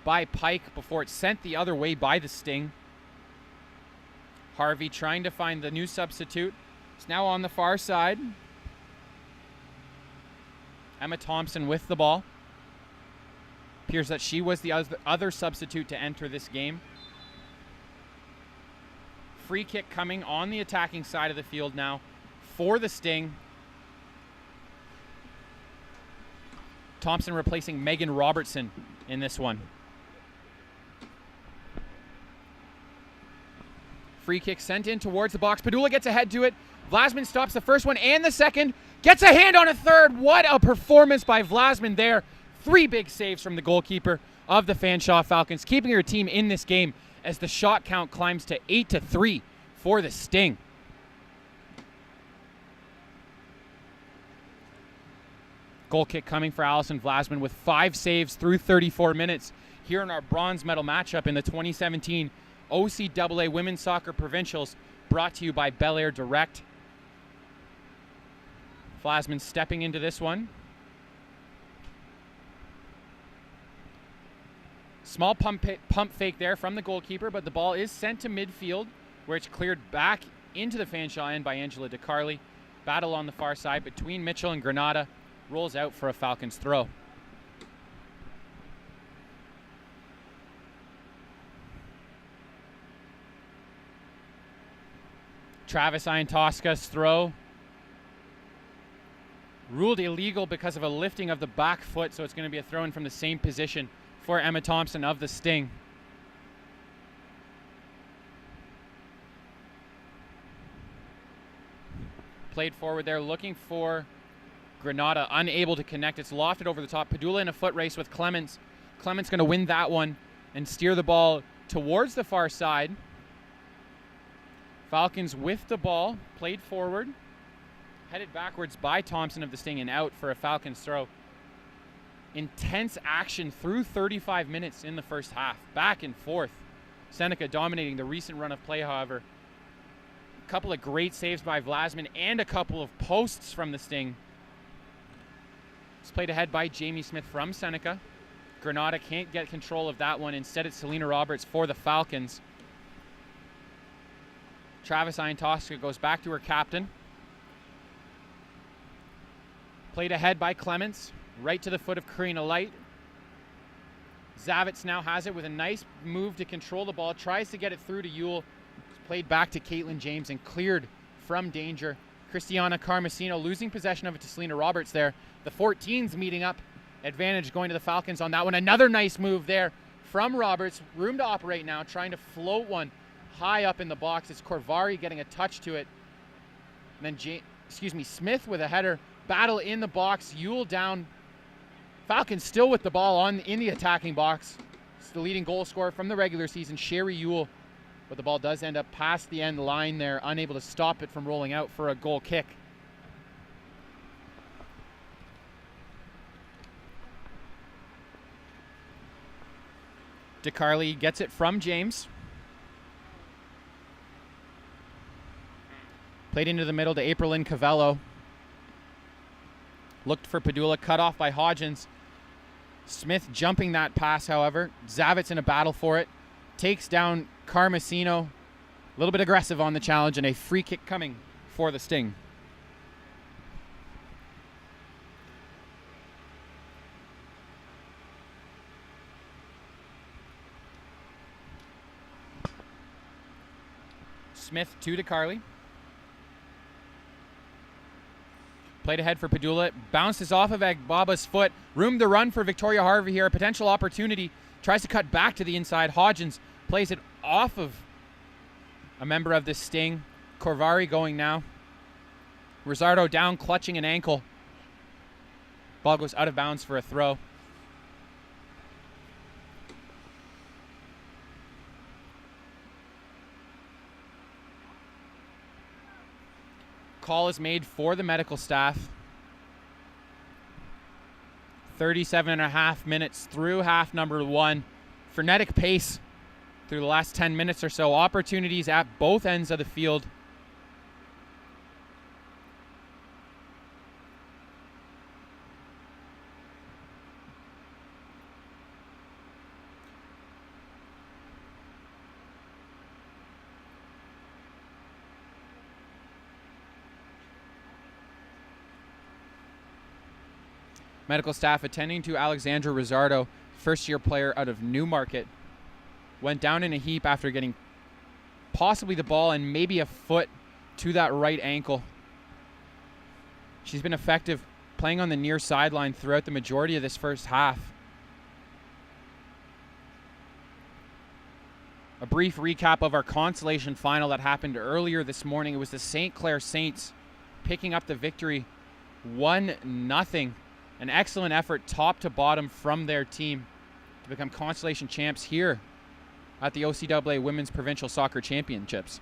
by Pike before it's sent the other way by the Sting. Harvey trying to find the new substitute. It's now on the far side. Emma Thompson with the ball. Appears that she was the other substitute to enter this game. Free kick coming on the attacking side of the field now for the Sting. Thompson replacing Megan Robertson in this one. Free kick sent in towards the box. Padula gets ahead to it. Vlasmin stops the first one and the second. Gets a hand on a third. What a performance by Vlasmin there. 3 big saves from the goalkeeper of the Fanshawe Falcons, keeping her team in this game as the shot count climbs to 8-3 for the Sting. Goal kick coming for Allison Vlasman with 5 saves through 34 minutes here in our bronze medal matchup in the 2017 OCAA Women's Soccer Provincials, brought to you by Bel Air Direct. Vlasman stepping into this one. Small pump fake there from the goalkeeper, but the ball is sent to midfield, where it's cleared back into the Fanshawe end by Angela DeCarli. Battle on the far side between Mitchell and Granada. Rolls out for a Falcons throw. Travis Iantoska's throw. Ruled illegal because of a lifting of the back foot, so it's going to be a throw in from the same position for Emma Thompson of the Sting. Played forward there, looking for Granada, unable to connect. It's lofted over the top. Padula in a foot race with Clements. Clements going to win that one and steer the ball towards the far side. Falcons with the ball, played forward, headed backwards by Thompson of the Sting and out for a Falcons throw. Intense action through 35 minutes in the first half, back and forth. Seneca dominating the recent run of play, however. A couple of great saves by Vlasman and a couple of posts from the Sting. It's played ahead by Jamie Smith from Seneca. Granada can't get control of that one. Instead, it's Selena Roberts for the Falcons. Travis Iantoska goes back to her captain. Played ahead by Clements, right to the foot of Karina Light. Zavitz now has it with a nice move to control the ball. Tries to get it through to Yule. Played back to Caitlin James and cleared from danger. Cristiana Carmesino losing possession of it to Selena Roberts there. The 14s meeting up. Advantage going to the Falcons on that one. Another nice move there from Roberts. Room to operate now, trying to float one high up in the box. It's Corvari getting a touch to it. And then Smith with a header. Battle in the box. Yule down. Falcons still with the ball in the attacking box. It's the leading goal scorer from the regular season, Sherry Yule. But the ball does end up past the end line there, unable to stop it from rolling out for a goal kick. DeCarli gets it from James. Played into the middle to Aprilyn Cavello. Looked for Padula, cut off by Hodgins. Smith jumping that pass, however. Zavitz in a battle for it. Takes down Carmesino. A little bit aggressive on the challenge, and a free kick coming for the Sting. Smith to DeCarli. Played ahead for Padula. Bounces off of Agbaba's foot. Room to run for Victoria Harvey here. A potential opportunity. Tries to cut back to the inside. Hodgins plays it off of a member of the Sting. Corvari going now. Rosardo down, clutching an ankle. Ball goes out of bounds for a throw. Call is made for the medical staff. 37.5 minutes through half number 1. Frenetic pace through the last 10 minutes or so. Opportunities at both ends of the field. Medical staff attending to Alexandra Rosardo, first-year player out of Newmarket. Went down in a heap after getting possibly the ball and maybe a foot to that right ankle. She's been effective playing on the near sideline throughout the majority of this first half. A brief recap of our consolation final that happened earlier this morning. It was the St. Clair Saints picking up the victory 1-0. An excellent effort top to bottom from their team to become consolation champs here at the OCAA Women's Provincial Soccer Championships.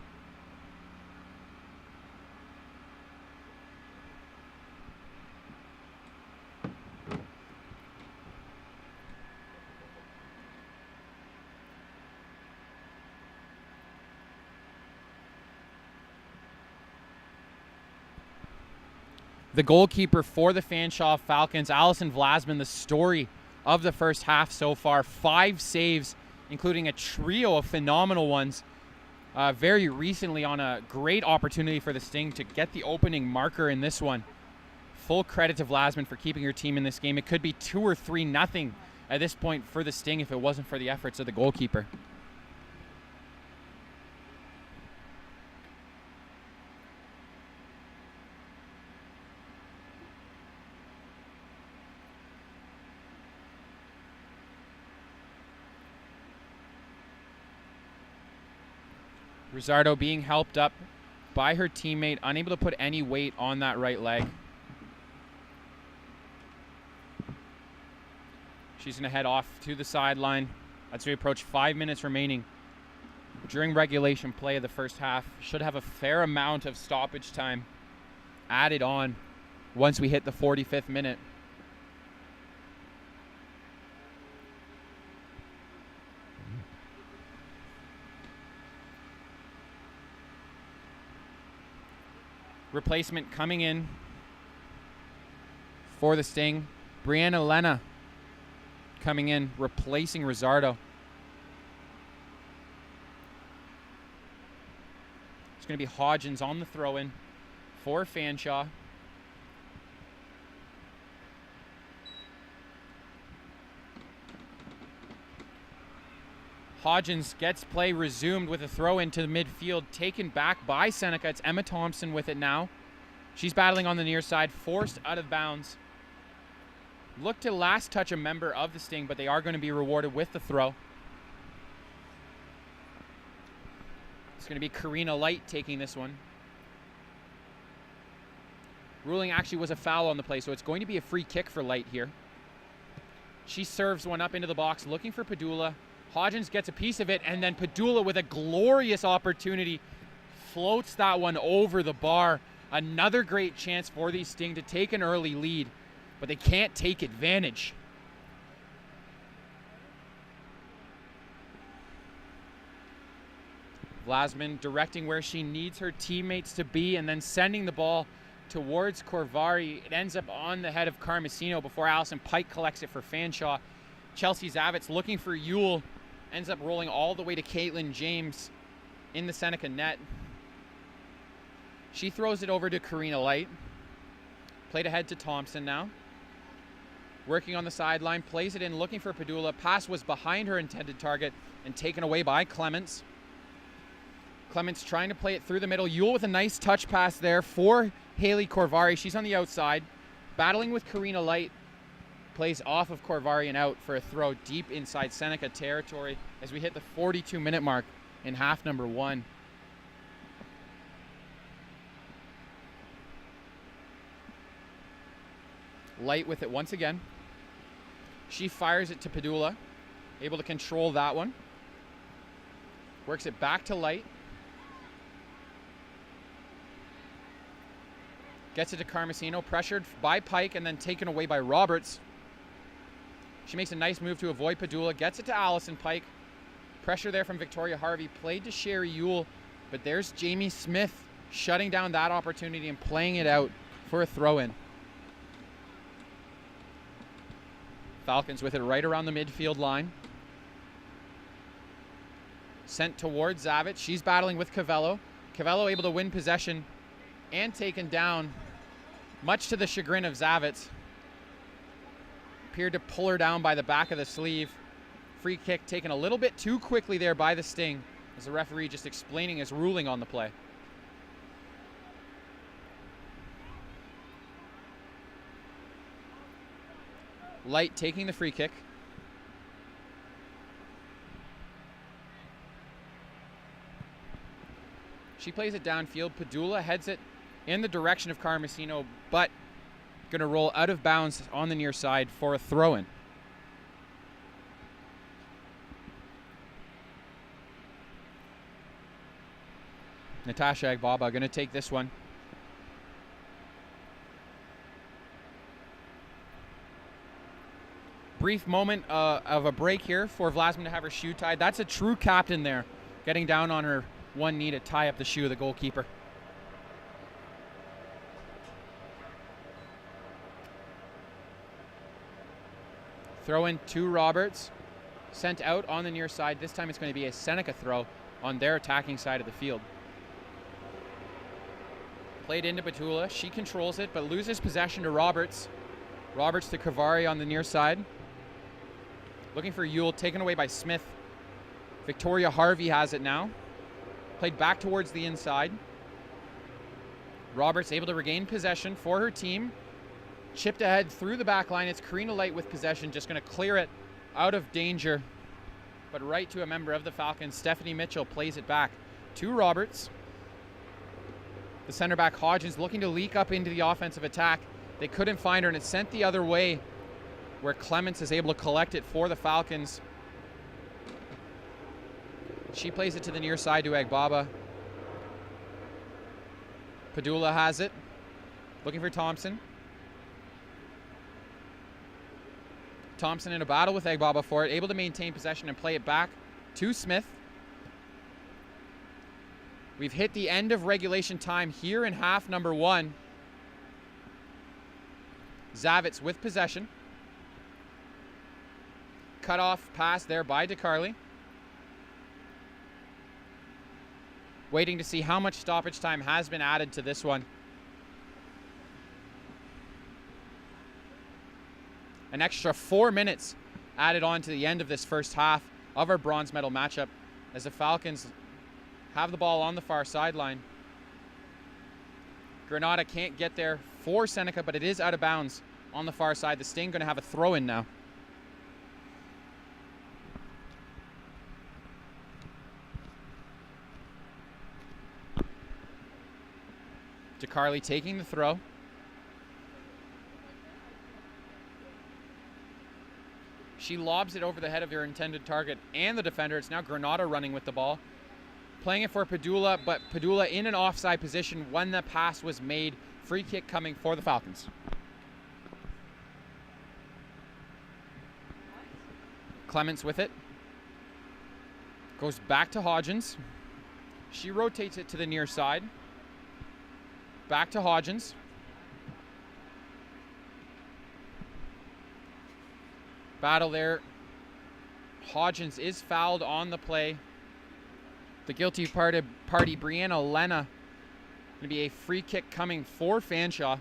The goalkeeper for the FANSHAWE Falcons, Allison Vlasman, the story of the first half so far. 5 saves, including a trio of phenomenal ones very recently on a great opportunity for the Sting to get the opening marker in this one. Full credit to Vlasman for keeping her team in this game. It could be 2 or 3-0 at this point for the Sting if it wasn't for the efforts of the goalkeeper. Rizzardo being helped up by her teammate, unable to put any weight on that right leg. She's going to head off to the sideline as we approach 5 minutes remaining during regulation play of the first half. Should have a fair amount of stoppage time added on once we hit the 45th minute. Replacement coming in for the Sting. Brianna Lena coming in, replacing Rizzardo. It's going to be Hodgins on the throw-in for FANSHAWE. Hodgins gets play resumed with a throw into the midfield, taken back by Seneca. It's Emma Thompson with it now. She's battling on the near side, forced out of bounds. Look to last touch a member of the Sting, but they are going to be rewarded with the throw. It's going to be Karina Light taking this one. Ruling actually was a foul on the play, so it's going to be a free kick for Light here. She serves one up into the box, looking for Padula. Hodgins gets a piece of it, and then Padula with a glorious opportunity floats that one over the bar. Another great chance for the Sting to take an early lead, but they can't take advantage. Vlasman directing where she needs her teammates to be and then sending the ball towards Corvari. It ends up on the head of Carmesino before Allison Pike collects it for FANSHAWE. Chelsea Zavitz looking for Yule. Ends up rolling all the way to Caitlin James in the Seneca net. She throws it over to Karina Light. Played ahead to Thompson now. Working on the sideline, plays it in, looking for Padula. Pass was behind her intended target and taken away by Clements. Clements trying to play it through the middle. Yule with a nice touch pass there for Haley Corvari. She's on the outside, battling with Karina Light. Plays off of Corvari and out for a throw deep inside Seneca territory as we hit the 42-minute mark in half number 1. Light with it once again. She fires it to Padula, able to control that one. Works it back to Light. Gets it to Carmesino, pressured by Pike and then taken away by Roberts. She makes a nice move to avoid Padula, gets it to Allison Pike. Pressure there from Victoria Harvey, played to Sherry Yule, but there's Jamie Smith shutting down that opportunity and playing it out for a throw-in. Falcons with it right around the midfield line. Sent towards Zavitz. She's battling with Cavello. Cavello able to win possession and taken down, much to the chagrin of Zavitz. Appeared to pull her down by the back of the sleeve. Free kick taken a little bit too quickly there by the Sting, as the referee just explaining his ruling on the play. Light taking the free kick. She plays it downfield. Padula heads it in the direction of Carmesino, but going to roll out of bounds on the near side for a throw-in. Natasha Agbaba going to take this one. Brief moment of a break here for Vlasman to have her shoe tied. That's a true captain there, getting down on her one knee to tie up the shoe of the goalkeeper. Throw in to Roberts. Sent out on the near side. This time it's going to be a Seneca throw on their attacking side of the field. Played into Petula. She controls it, but loses possession to Roberts. Roberts to Kavari on the near side. Looking for Yule, taken away by Smith. Victoria Harvey has it now. Played back towards the inside. Roberts able to regain possession for her team. Chipped ahead through the back line. It's Karina Light with possession, just going to clear it out of danger. But right to a member of the Falcons. Stephanie Mitchell plays it back to Roberts. The center back Hodgins looking to leak up into the offensive attack. They couldn't find her, and it's sent the other way, where Clements is able to collect it for the Falcons. She plays it to the near side to Agbaba. Padula has it. Looking for Thompson. Thompson in a battle with Agbaba for it. Able to maintain possession and play it back to Smith. We've hit the end of regulation time here in half number 1. Zavitz with possession. Cut off pass there by DeCarly. Waiting to see how much stoppage time has been added to this one. An extra 4 minutes added on to the end of this first half of our bronze medal matchup as the Falcons have the ball on the far sideline. Granada can't get there for Seneca, but it is out of bounds on the far side. The Sting going to have a throw in now. DeCarly taking the throw. She lobs it over the head of her intended target and the defender. It's now Granada running with the ball. Playing it for Padula, but Padula in an offside position when the pass was made. Free kick coming for the Falcons. Clements with it. Goes back to Hodgins. She rotates it to the near side. Back to Hodgins. Battle there. Hodgins is fouled on the play. The guilty party, Brianna Lena. Going to be a free kick coming for Fanshawe.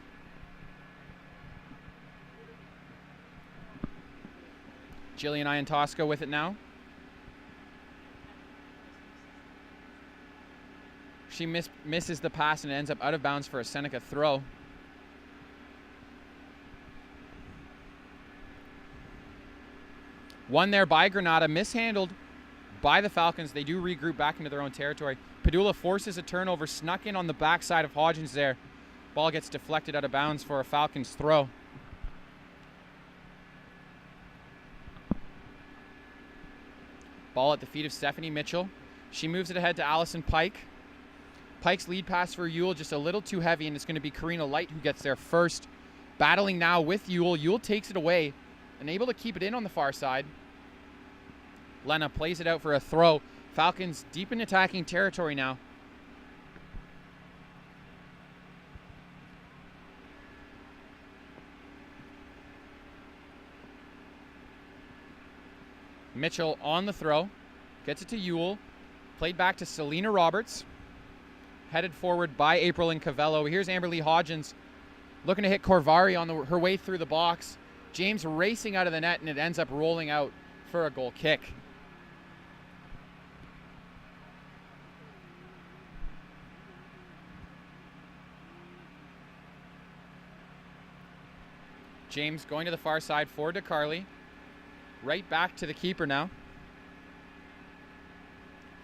Jillian Iantosco with it now. She misses the pass and ends up out of bounds for a Seneca throw. One there by Granada, mishandled by the Falcons. They do regroup back into their own territory. Padula forces a turnover, snuck in on the backside of Hodgins there. Ball gets deflected out of bounds for a Falcons throw. Ball at the feet of Stephanie Mitchell. She moves it ahead to Allison Pike. Pike's lead pass for Yule just a little too heavy, and it's going to be Karina Light who gets there first. Battling now with Yule. Yule takes it away and able to keep it in on the far side. Lena plays it out for a throw. Falcons deep in attacking territory now. Mitchell on the throw. Gets it to Yule. Played back to Selena Roberts. Headed forward by April and Cavello. Here's Amberly Hodgins looking to hit Corvari on her way through the box. James racing out of the net, and it ends up rolling out for a goal kick. James going to the far side for DeCarly. Right back to the keeper now.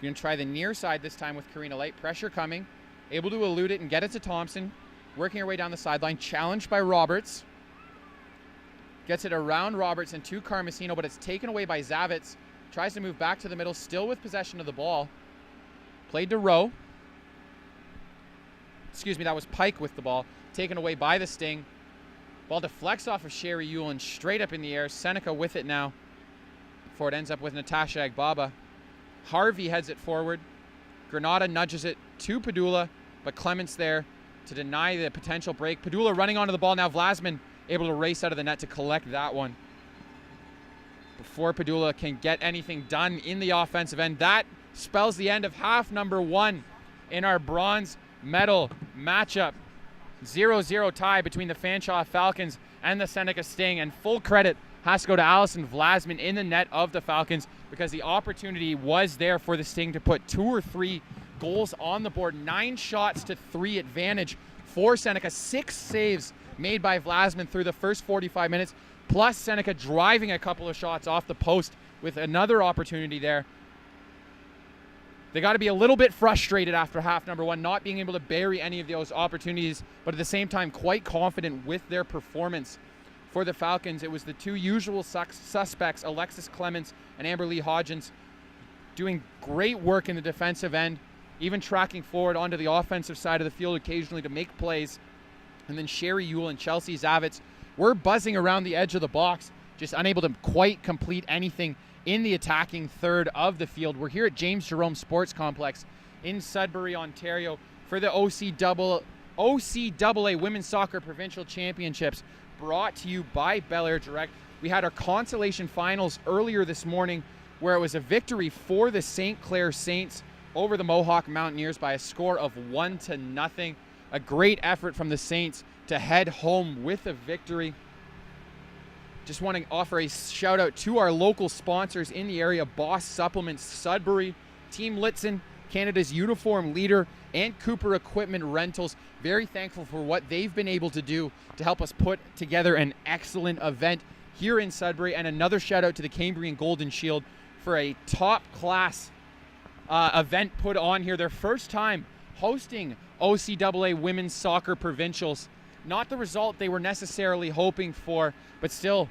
Going to try the near side this time with Karina Light. Pressure coming. Able to elude it and get it to Thompson. Working her way down the sideline. Challenged by Roberts. Gets it around Roberts and to Carmesino, but it's taken away by Zavitz. Tries to move back to the middle, still with possession of the ball. Played to Rowe. that was Pike with the ball, taken away by the Sting. Ball deflects off of Sherry Yulin straight up in the air. Seneca with it now before it ends up with Natasha Agbaba. Harvey heads it forward. Granada nudges it to Padula, but Clements there to deny the potential break. Padula running onto the ball now. Vlasman able to race out of the net to collect that one before Padula can get anything done in the offensive end. That spells the end of half number 1 in our bronze medal matchup. 0-0 tie between the Fanshawe Falcons and the Seneca Sting, and full credit has to go to Allison Vlasman in the net of the Falcons, because the opportunity was there for the Sting to put 2 or 3 goals on the board. 9 shots to 3 advantage for Seneca. 6 saves made by Vlasman through the first 45 minutes, plus Seneca driving a couple of shots off the post with another opportunity there. They got to be a little bit frustrated after half number 1, not being able to bury any of those opportunities, but at the same time quite confident with their performance. For the Falcons, it was the 2 usual suspects, Alexis Clements and Amber Lee Hodgins, doing great work in the defensive end, even tracking forward onto the offensive side of the field occasionally to make plays. And then Sherry Yule and Chelsea Zavitz were buzzing around the edge of the box, just unable to quite complete anything in the attacking third of the field. We're here at James Jerome Sports Complex in Sudbury, Ontario for the OCAA Women's Soccer Provincial Championships, brought to you by Bel Air Direct. We had our consolation finals earlier this morning, where it was a victory for the St. Clair Saints over the Mohawk Mountaineers by a score of 1-0. A great effort from the Saints to head home with a victory. Just want to offer a shout out to our local sponsors in the area, Boss Supplements Sudbury, Team Litson, Canada's uniform leader, and Cooper Equipment Rentals. Very thankful for what they've been able to do to help us put together an excellent event here in Sudbury. And another shout out to the Cambrian Golden Shield for a top class event put on here. Their first time hosting OCAA Women's Soccer Provincials. Not the result they were necessarily hoping for, but still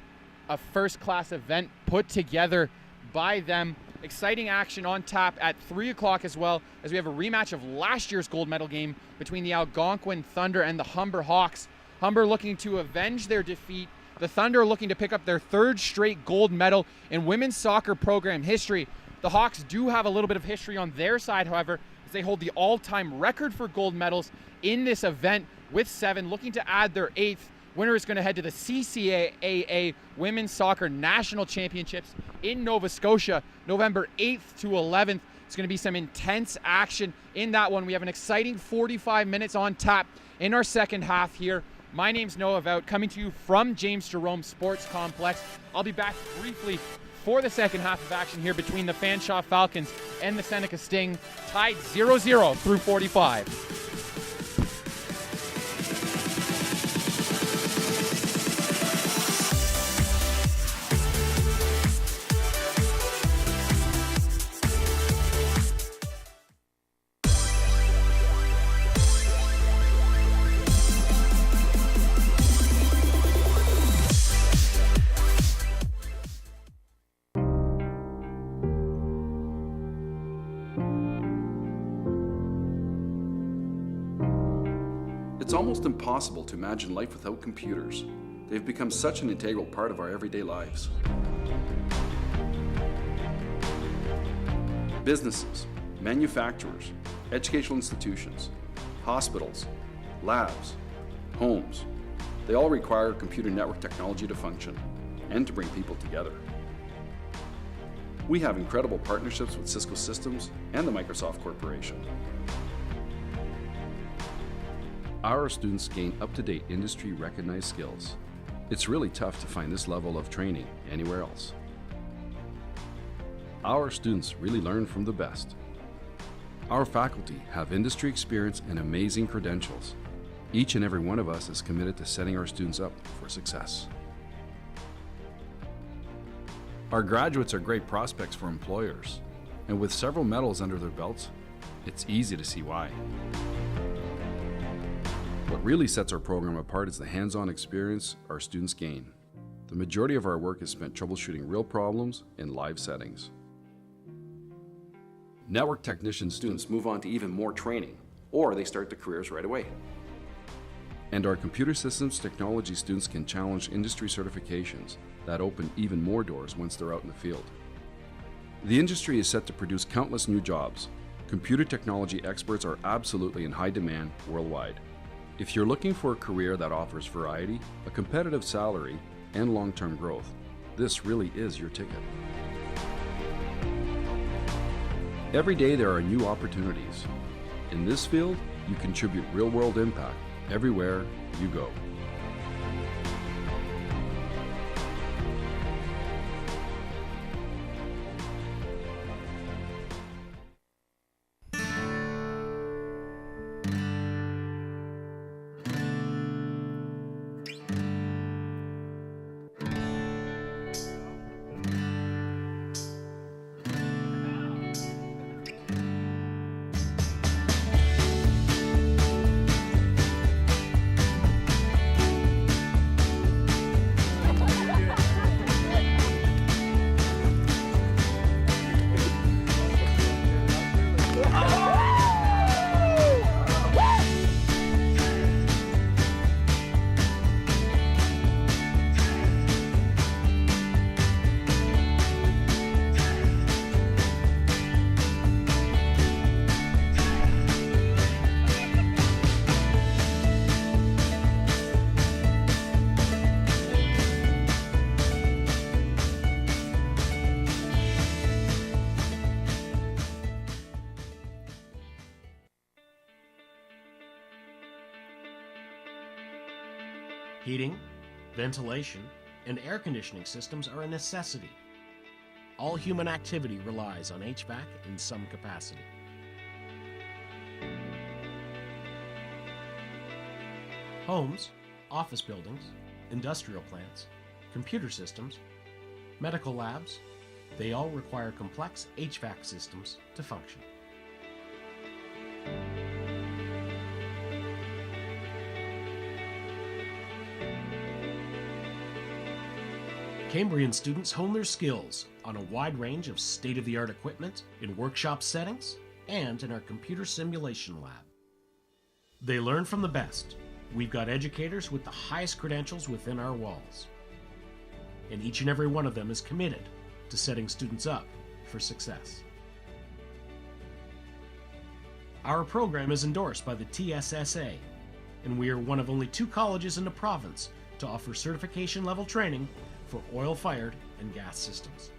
a first-class event put together by them. Exciting action on tap at 3 o'clock as well, as we have a rematch of last year's gold medal game between the Algonquin Thunder and the Humber Hawks. Humber looking to avenge their defeat. The Thunder looking to pick up their 3rd straight gold medal in women's soccer program history. The Hawks do have a little bit of history on their side, however, as they hold the all-time record for gold medals in this event with 7, looking to add their 8th. Winner is going to head to the CCAA Women's Soccer National Championships in Nova Scotia, November 8th to 11th. It's going to be some intense action in that one. We have an exciting 45 minutes on tap in our second half here. My name's Noah Vout, coming to you from James Jerome Sports Complex. I'll be back briefly for the second half of action here between the Fanshawe Falcons and the Seneca Sting, tied 0-0 through 45. It's almost impossible to imagine life without computers. They've become such an integral part of our everyday lives. Businesses, manufacturers, educational institutions, hospitals, labs, homes, they all require computer network technology to function and to bring people together. We have incredible partnerships with Cisco Systems and the Microsoft Corporation. Our students gain up-to-date industry-recognized skills. It's really tough to find this level of training anywhere else. Our students really learn from the best. Our faculty have industry experience and amazing credentials. Each and every one of us is committed to setting our students up for success. Our graduates are great prospects for employers, and with several medals under their belts, it's easy to see why. What really sets our program apart is the hands-on experience our students gain. The majority of our work is spent troubleshooting real problems in live settings. Network technician students move on to even more training, or they start their careers right away. And our computer systems technology students can challenge industry certifications that open even more doors once they're out in the field. The industry is set to produce countless new jobs. Computer technology experts are absolutely in high demand worldwide. If you're looking for a career that offers variety, a competitive salary, and long-term growth, this really is your ticket. Every day there are new opportunities. In this field, you contribute real-world impact everywhere you go. Heating, ventilation, and air conditioning systems are a necessity. All human activity relies on HVAC in some capacity. Homes, office buildings, industrial plants, computer systems, medical labs, they all require complex HVAC systems to function. Cambrian students hone their skills on a wide range of state-of-the-art equipment in workshop settings and in our computer simulation lab. They learn from the best. We've got educators with the highest credentials within our walls. And each and every one of them is committed to setting students up for success. Our program is endorsed by the TSSA, and we are one of only 2 colleges in the province to offer certification level training for oil-fired and gas systems.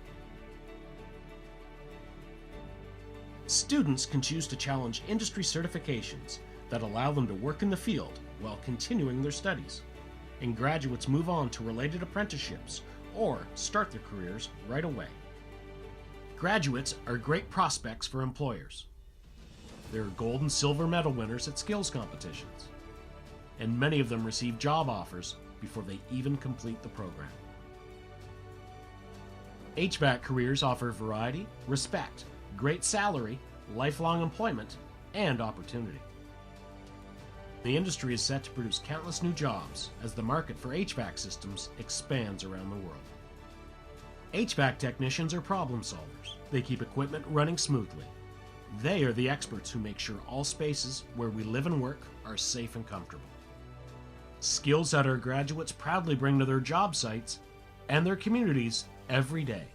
Students can choose to challenge industry certifications that allow them to work in the field while continuing their studies, and graduates move on to related apprenticeships or start their careers right away. Graduates are great prospects for employers. They are gold and silver medal winners at skills competitions, and many of them receive job offers before they even complete the program. HVAC careers offer variety, respect, great salary, lifelong employment, and opportunity. The industry is set to produce countless new jobs as the market for HVAC systems expands around the world. HVAC technicians are problem solvers. They keep equipment running smoothly. They are the experts who make sure all spaces where we live and work are safe and comfortable. Skills that our graduates proudly bring to their job sites and their communities every day.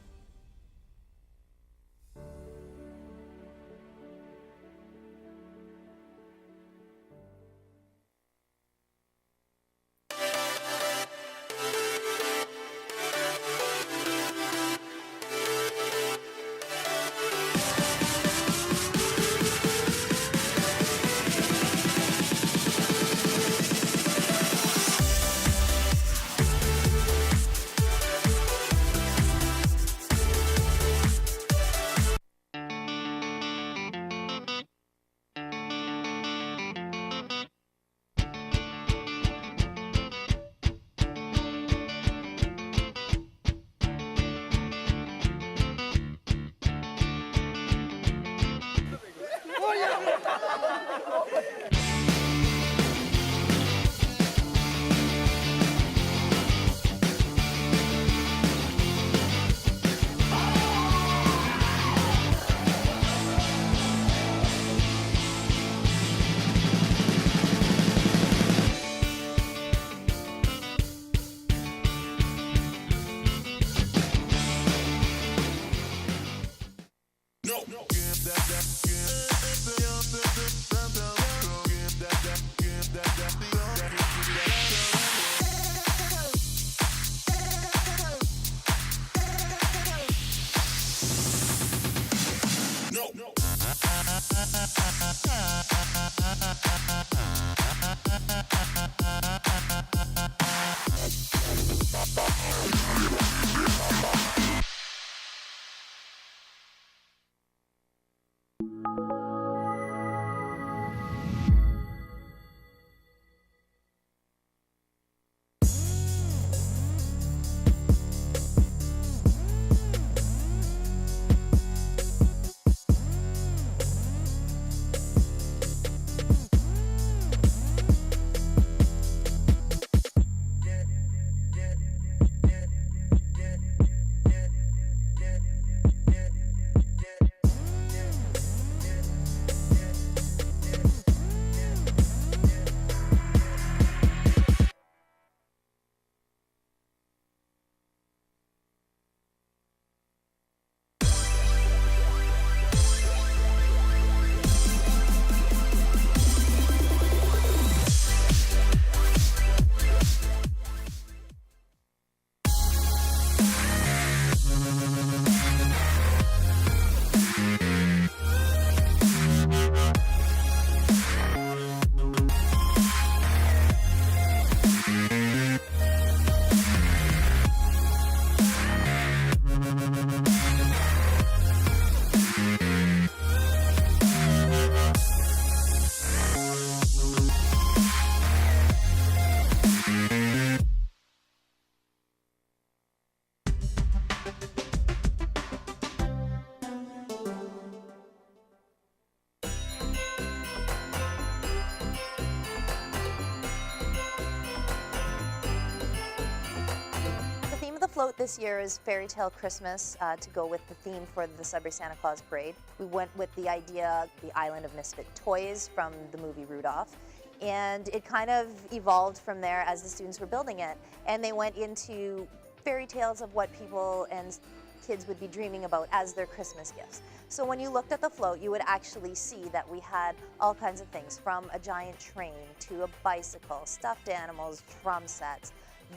Float this year is Fairy Tale Christmas to go with the theme for the Sudbury Santa Claus Parade. We went with the idea, the Island of Misfit Toys from the movie Rudolph, and it kind of evolved from there as the students were building it, and they went into fairy tales of what people and kids would be dreaming about as their Christmas gifts. So when you looked at the float, you would actually see that we had all kinds of things, from a giant train to a bicycle, stuffed animals, drum sets,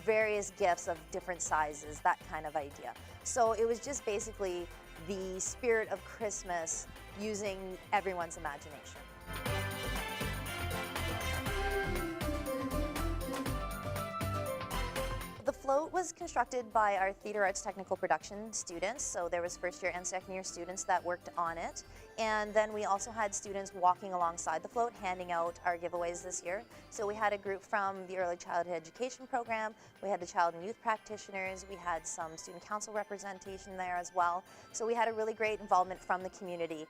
various gifts of different sizes, that kind of idea. So it was just basically the spirit of Christmas using everyone's imagination. The float was constructed by our Theatre Arts Technical Production students, so there was first year and second year students that worked on it. And then we also had students walking alongside the float, handing out our giveaways this year. So we had a group from the Early Childhood Education Program, we had the Child and Youth Practitioners, we had some Student Council representation there as well. So we had a really great involvement from the community.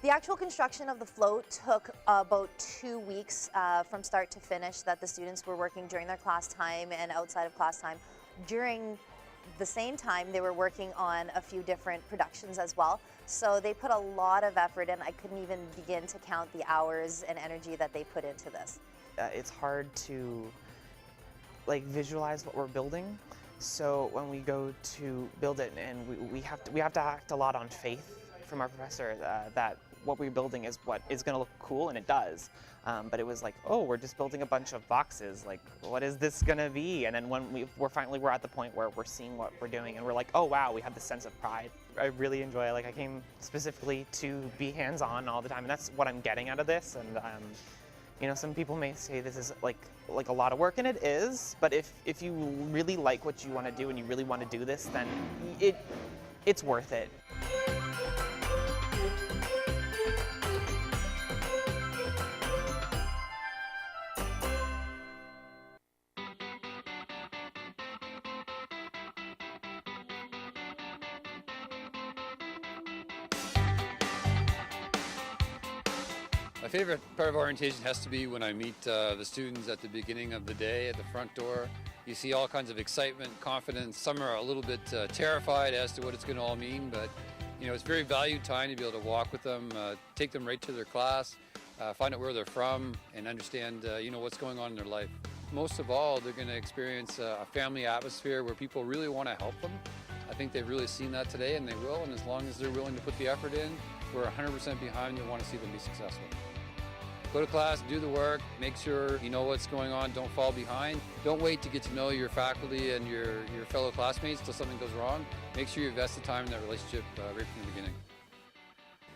The actual construction of the float took about 2 weeks from start to finish, that the students were working during their class time and outside of class time. During the same time, they were working on a few different productions as well. So they put a lot of effort in. I couldn't even begin to count the hours and energy that they put into this. It's hard to visualize what we're building. So when we go to build it, and we have to act a lot on faith from our professor that what we're building is what is going to look cool, and it does. But it was like, oh, we're just building a bunch of boxes. Like, what is this going to be? And then when we're at the point where we're seeing what we're doing, and we're like, oh wow, we have this sense of pride. I really enjoy it. I came specifically to be hands-on all the time, and that's what I'm getting out of this. And you know, some people may say this is like a lot of work, and it is. But if you really like what you want to do and you really want to do this, then it's worth it. My favorite part of orientation has to be when I meet the students at the beginning of the day at the front door. You see all kinds of excitement, confidence. Some are a little bit terrified as to what it's going to all mean, but you know, it's very valued time to be able to walk with them, take them right to their class, find out where they're from, and understand you know, what's going on in their life. Most of all, they're going to experience a family atmosphere where people really want to help them. I think they've really seen that today, and they will, and as long as they're willing to put the effort in, we're 100% behind you and want to see them be successful. Go to class, do the work, make sure you know what's going on, don't fall behind. Don't wait to get to know your faculty and your fellow classmates till something goes wrong. Make sure you invest the time in that relationship right from the beginning.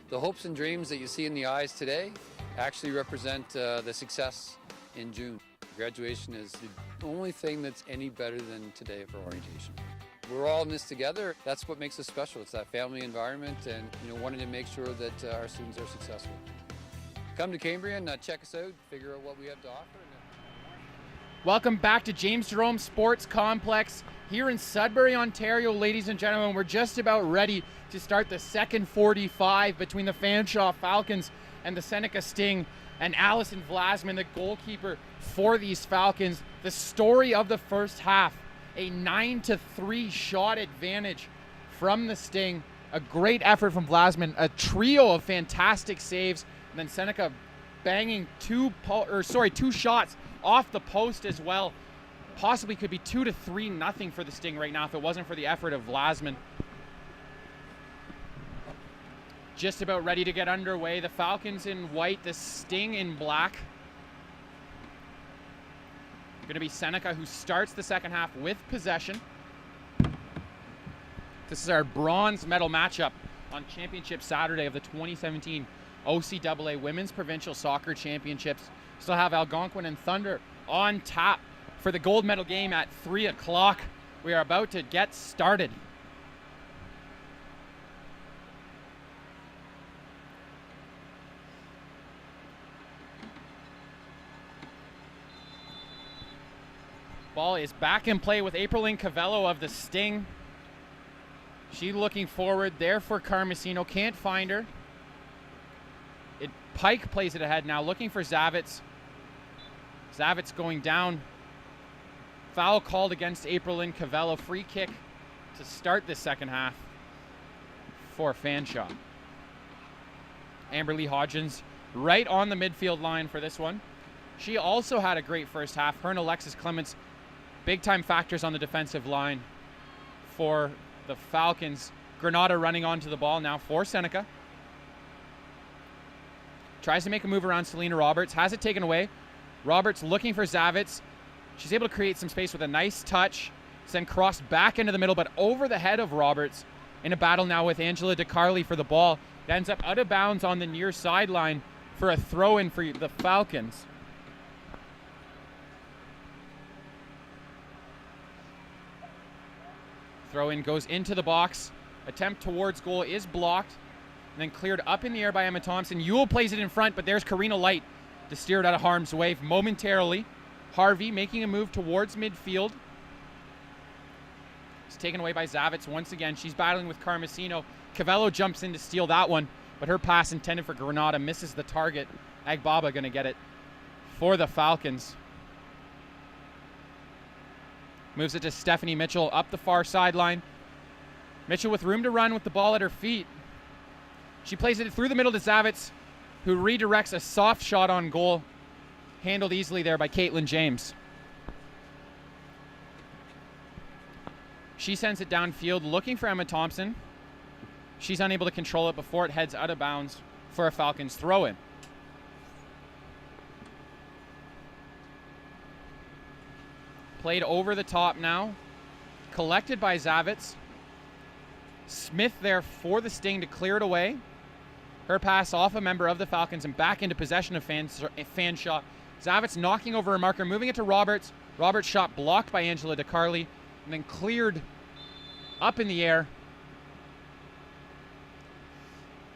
The hopes and dreams that you see in the eyes today actually represent the success in June. Graduation is the only thing that's any better than today for orientation. We're all in this together. That's what makes us special. It's that family environment and wanting to make sure that our students are successful. Come to Cambrian, check us out, figure out what we have to offer. Welcome back to James Jerome Sports Complex here in Sudbury, Ontario, ladies and gentlemen. We're just about ready to start the second 45 between the Fanshawe Falcons and the Seneca Sting. And Allison Vlasman, the goalkeeper for these Falcons. The story of the first half, a 9-3 shot advantage from the Sting. A great effort from Vlasman, a trio of fantastic saves. And then Seneca banging two shots off the post as well. Possibly could be 2-3-0 for the Sting right now if it wasn't for the effort of Vlasman. Just about ready to get underway. The Falcons in white, the Sting in black. Going to be Seneca who starts the second half with possession. This is our bronze medal matchup on Championship Saturday of the 2017 OCAA Women's Provincial Soccer Championships. Still have Algonquin and Thunder on tap for the gold medal game at 3 o'clock. We are about to get started. Ball is back in play with Aprilyn Cavello of the Sting. She looking forward there for Carmesino. Can't find her. Pike plays it ahead now, looking for Zavitz. Zavitz going down. Foul called against Aprilyn Cavello. Free kick to start the second half for Fanshawe. Amberly Hodgins right on the midfield line for this one. She also had a great first half. Her and Alexis Clements, big-time factors on the defensive line for the Falcons. Granada running onto the ball now for Seneca. Tries to make a move around Selena Roberts. Has it taken away. Roberts looking for Zavitz. She's able to create some space with a nice touch. Then crossed back into the middle, but over the head of Roberts. In a battle now with Angela DeCarli for the ball. It ends up out of bounds on the near sideline for a throw-in for the Falcons. Throw-in goes into the box. Attempt towards goal is blocked. And then cleared up in the air by Emma Thompson. Ewell plays it in front, but there's Karina Light to steer it out of harm's way momentarily. Harvey making a move towards midfield. It's taken away by Zavitz once again. She's battling with Carmesino. Cavello jumps in to steal that one, but her pass intended for Granada misses the target. Agbaba going to get it for the Falcons. Moves it to Stephanie Mitchell up the far sideline. Mitchell with room to run with the ball at her feet. She plays it through the middle to Zavitz, who redirects a soft shot on goal. Handled easily there by Caitlin James. She sends it downfield looking for Emma Thompson. She's unable to control it before it heads out of bounds for a Falcons throw-in. Played over the top now. Collected by Zavitz. Smith there for the Sting to clear it away. Her pass off a member of the Falcons and back into possession of Fanshawe. Zavitz knocking over a marker, moving it to Roberts. Roberts' shot blocked by Angela DeCarli and then cleared up in the air.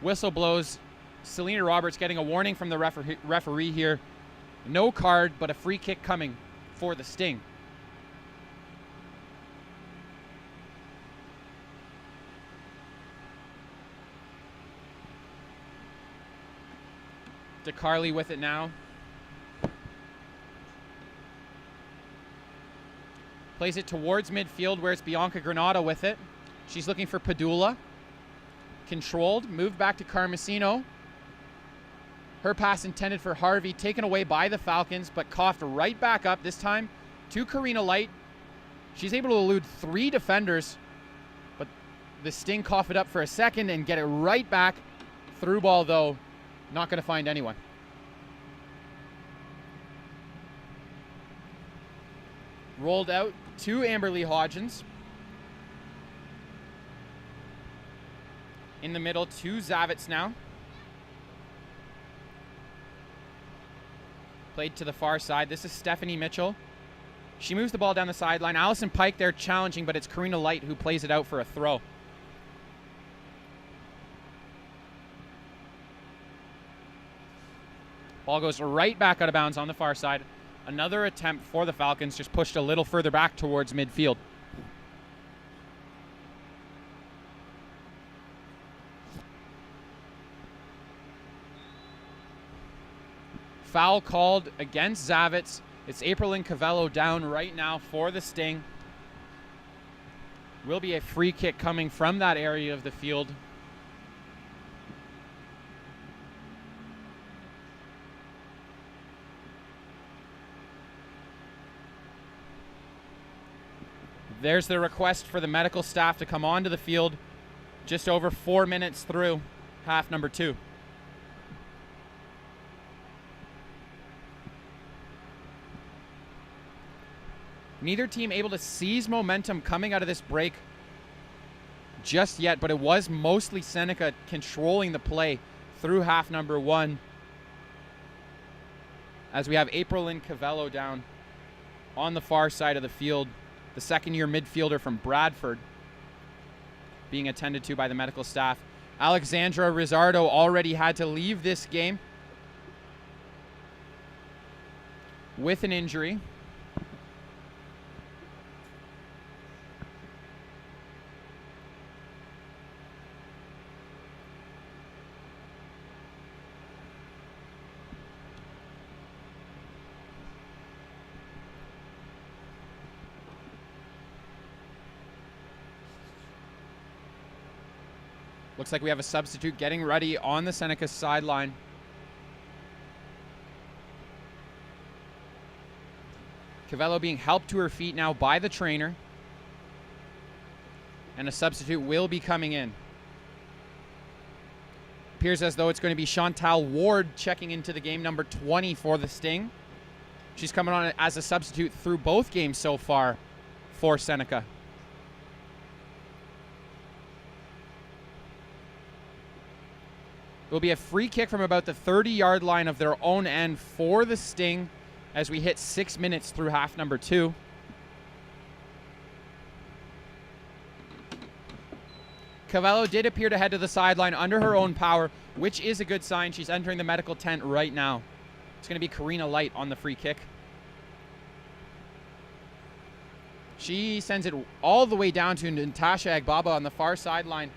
Whistle blows. Selena Roberts getting a warning from the referee here. No card, but a free kick coming for the Sting. DeCarli with it now. Plays it towards midfield where it's Bianca Granada with it. She's looking for Padula. Controlled, moved back to Carmesino. Her pass intended for Harvey, taken away by the Falcons, but coughed right back up, this time to Karina Light. She's able to elude 3 defenders, but The Sting cough it up for a second and get it right back. Through ball, though, not going to find anyone. Rolled out to Amberly Hodgins. In the middle to Zavitz now. Played to the far side. This is Stephanie Mitchell. She moves the ball down the sideline. Allison Pike there challenging, but it's Karina Light who plays it out for a throw. Ball goes right back out of bounds on the far side. Another attempt for the Falcons, just pushed a little further back towards midfield. Foul called against Zavitz. It's Aprilyn Cavello down right now for the Sting. Will be a free kick coming from that area of the field. There's the request for the medical staff to come onto the field just over 4 minutes through half number 2. Neither team able to seize momentum coming out of this break just yet, but it was mostly Seneca controlling the play through half number 1 as we have Aprilyn Cavello down on the far side of the field. The second-year midfielder from Bradford being attended to by the medical staff. Alexandra Rizzardo already had to leave this game with an injury. Looks like we have a substitute getting ready on the Seneca sideline. Cavello being helped to her feet now by the trainer. And a substitute will be coming in. Appears as though it's going to be Chantal Ward checking into the game, number 20 for the Sting. She's coming on as a substitute through both games so far for Seneca. It will be a free kick from about the 30-yard line of their own end for the Sting as we hit 6 minutes through half number 2. Cavello did appear to head to the sideline under her own power, which is a good sign. She's entering the medical tent right now. It's going to be Karina Light on the free kick. She sends it all the way down to Natasha Agbaba on the far sideline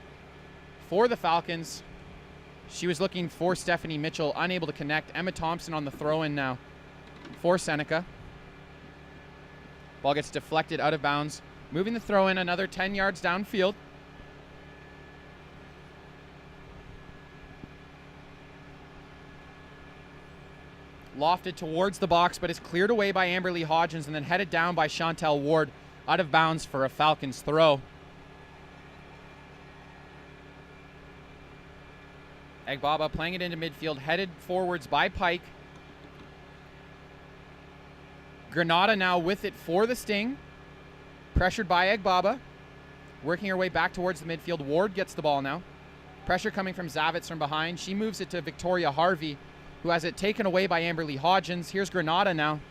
for the Falcons. She was looking for Stephanie Mitchell, unable to connect. Emma Thompson on the throw-in now for Seneca. Ball gets deflected out of bounds. Moving the throw-in another 10 yards downfield. Lofted towards the box, but is cleared away by Amberly Hodgins and then headed down by Chantal Ward out of bounds for a Falcons throw. Agbaba playing it into midfield, headed forwards by Pike. Granada now with it for the Sting. Pressured by Agbaba. Working her way back towards the midfield. Ward gets the ball now. Pressure coming from Zavitz from behind. She moves it to Victoria Harvey, who has it taken away by Amberly Hodgins. Here's Granada now.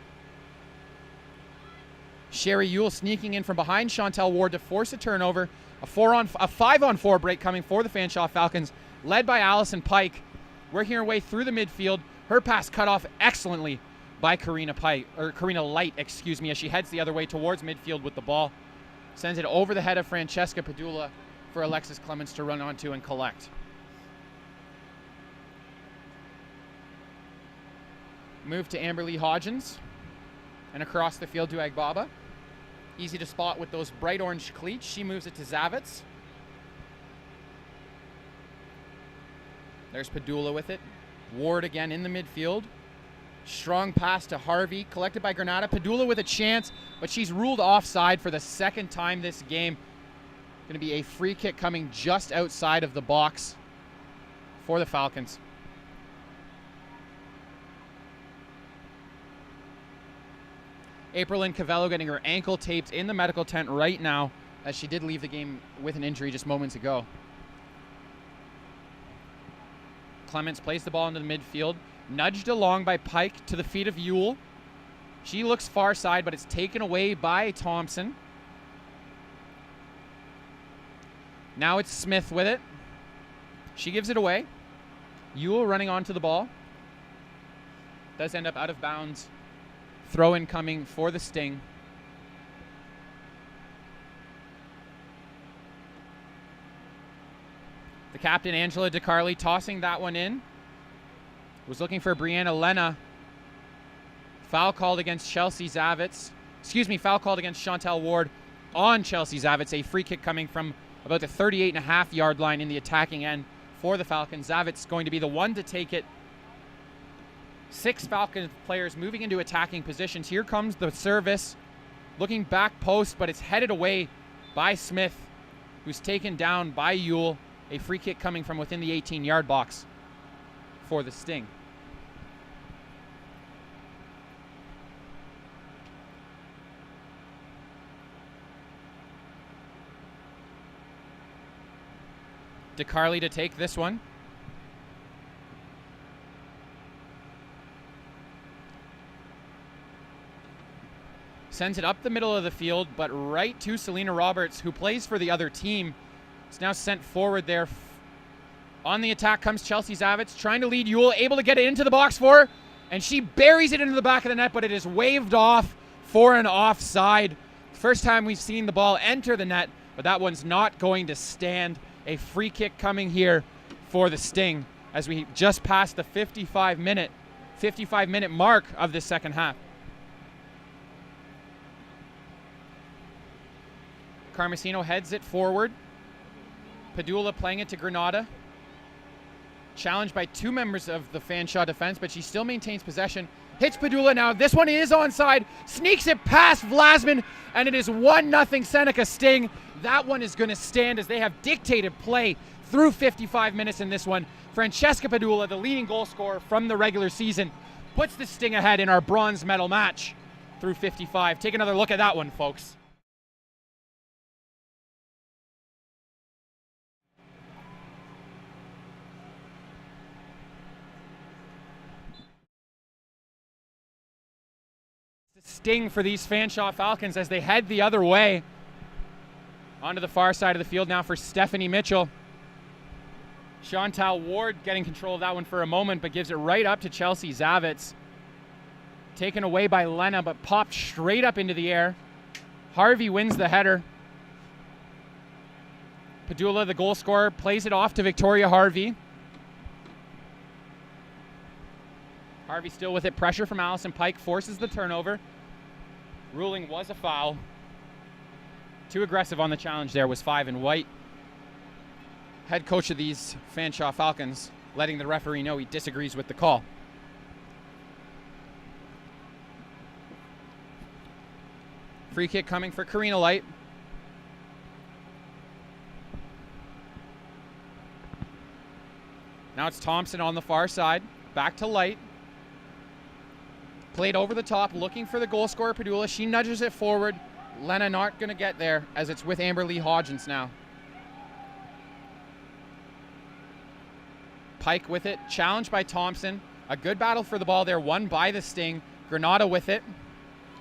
Sherry Yule sneaking in from behind Chantal Ward to force a turnover. A 5-on-4 break coming for the Fanshawe Falcons, led by Allison Pike, working her way through the midfield. Her pass cut off excellently by Karina Light, as she heads the other way towards midfield with the ball. Sends it over the head of Francesca Padula for Alexis Clements to run onto and collect. Move to Amberly Hodgins and across the field to Agbaba. Easy to spot with those bright orange cleats. She moves it to Zavitz. There's Padula with it. Ward again in the midfield. Strong pass to Harvey, collected by Granada. Padula with a chance, but she's ruled offside for the second time this game. Going to be a free kick coming just outside of the box for the Falcons. April Cavello getting her ankle taped in the medical tent right now, as she did leave the game with an injury just moments ago. Clements plays the ball into the midfield, nudged along by Pike to the feet of Ewell. She looks far side, but it's taken away by Thompson. Now it's Smith with it. She gives it away. Ewell running onto the ball. Does end up out of bounds. Throw in coming for the Sting. The captain, Angela DeCarli, tossing that one in. Was looking for Brianna Lena. Foul called against Chelsea Zavitz. Foul called against Chantel Ward on Chelsea Zavitz. A free kick coming from about the 38.5-yard line in the attacking end for the Falcons. Zavitz going to be the one to take it. 6 Falcon players moving into attacking positions. Here comes the service. Looking back post, but it's headed away by Smith, who's taken down by Ewell. A free kick coming from within the 18-yard box for the Sting. DeCarli to take this one. Sends it up the middle of the field, but right to Selena Roberts, who plays for the other team. It's now sent forward there. On the attack comes Chelsea Zavitz, trying to lead Ewell, able to get it into the box for her, and she buries it into the back of the net, but it is waved off for an offside. First time we've seen the ball enter the net, but that one's not going to stand. A free kick coming here for the Sting as we just passed the 55-minute mark of this second half. Carmesino heads it forward. Padula playing it to Granada. Challenged by 2 members of the Fanshawe defense, but she still maintains possession. Hits Padula now. This one is onside. Sneaks it past Vlasman, and it is 1-0 Seneca Sting. That one is going to stand as they have dictated play through 55 minutes in this one. Francesca Padula, the leading goal scorer from the regular season, puts the Sting ahead in our bronze medal match through 55. Take another look at that one, folks. Sting for these Fanshawe Falcons as they head the other way. Onto the far side of the field now for Stephanie Mitchell. Chantal Ward getting control of that one for a moment, but gives it right up to Chelsea Zavitz. Taken away by Lena, but popped straight up into the air. Harvey wins the header. Padula, the goal scorer, plays it off to Victoria Harvey. Harvey still with it. Pressure from Allison Pike forces the turnover. Ruling was a foul. Too aggressive on the challenge there was 5 and White. Head coach of these Fanshawe Falcons letting the referee know he disagrees with the call. Free kick coming for Karina Light. Now it's Thompson on the far side. Back to Light. Played over the top, looking for the goal scorer, Padula. She nudges it forward. Lena not going to get there as it's with Amber Lee Hodgins now. Pike with it, challenged by Thompson. A good battle for the ball there, won by the Sting. Granada with it,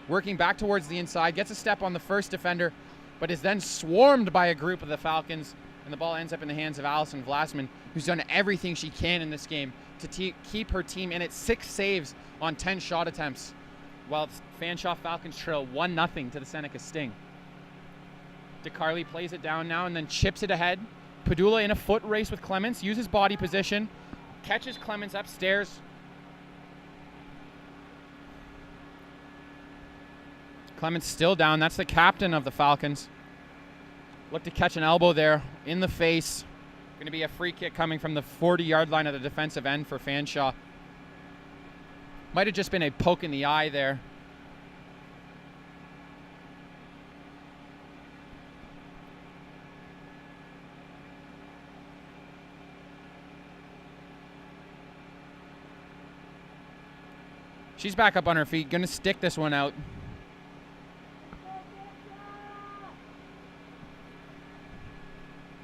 working back towards the inside, gets a step on the first defender, but is then swarmed by a group of the Falcons, and the ball ends up in the hands of Allison Vlasman, who's done everything she can in this game to keep her team in it. 6 saves on 10 shot attempts, while Fanshawe Falcons trail 1-0 to the Seneca Sting. DeCarli plays it down now and then chips it ahead. Padula in a foot race with Clements, uses body position, catches Clements upstairs. Clements still down. That's the captain of the Falcons. Look to catch an elbow there in the face. Going to be a free kick coming from the 40-yard line of the defensive end for Fanshawe. Might have just been a poke in the eye there. She's back up on her feet, gonna stick this one out.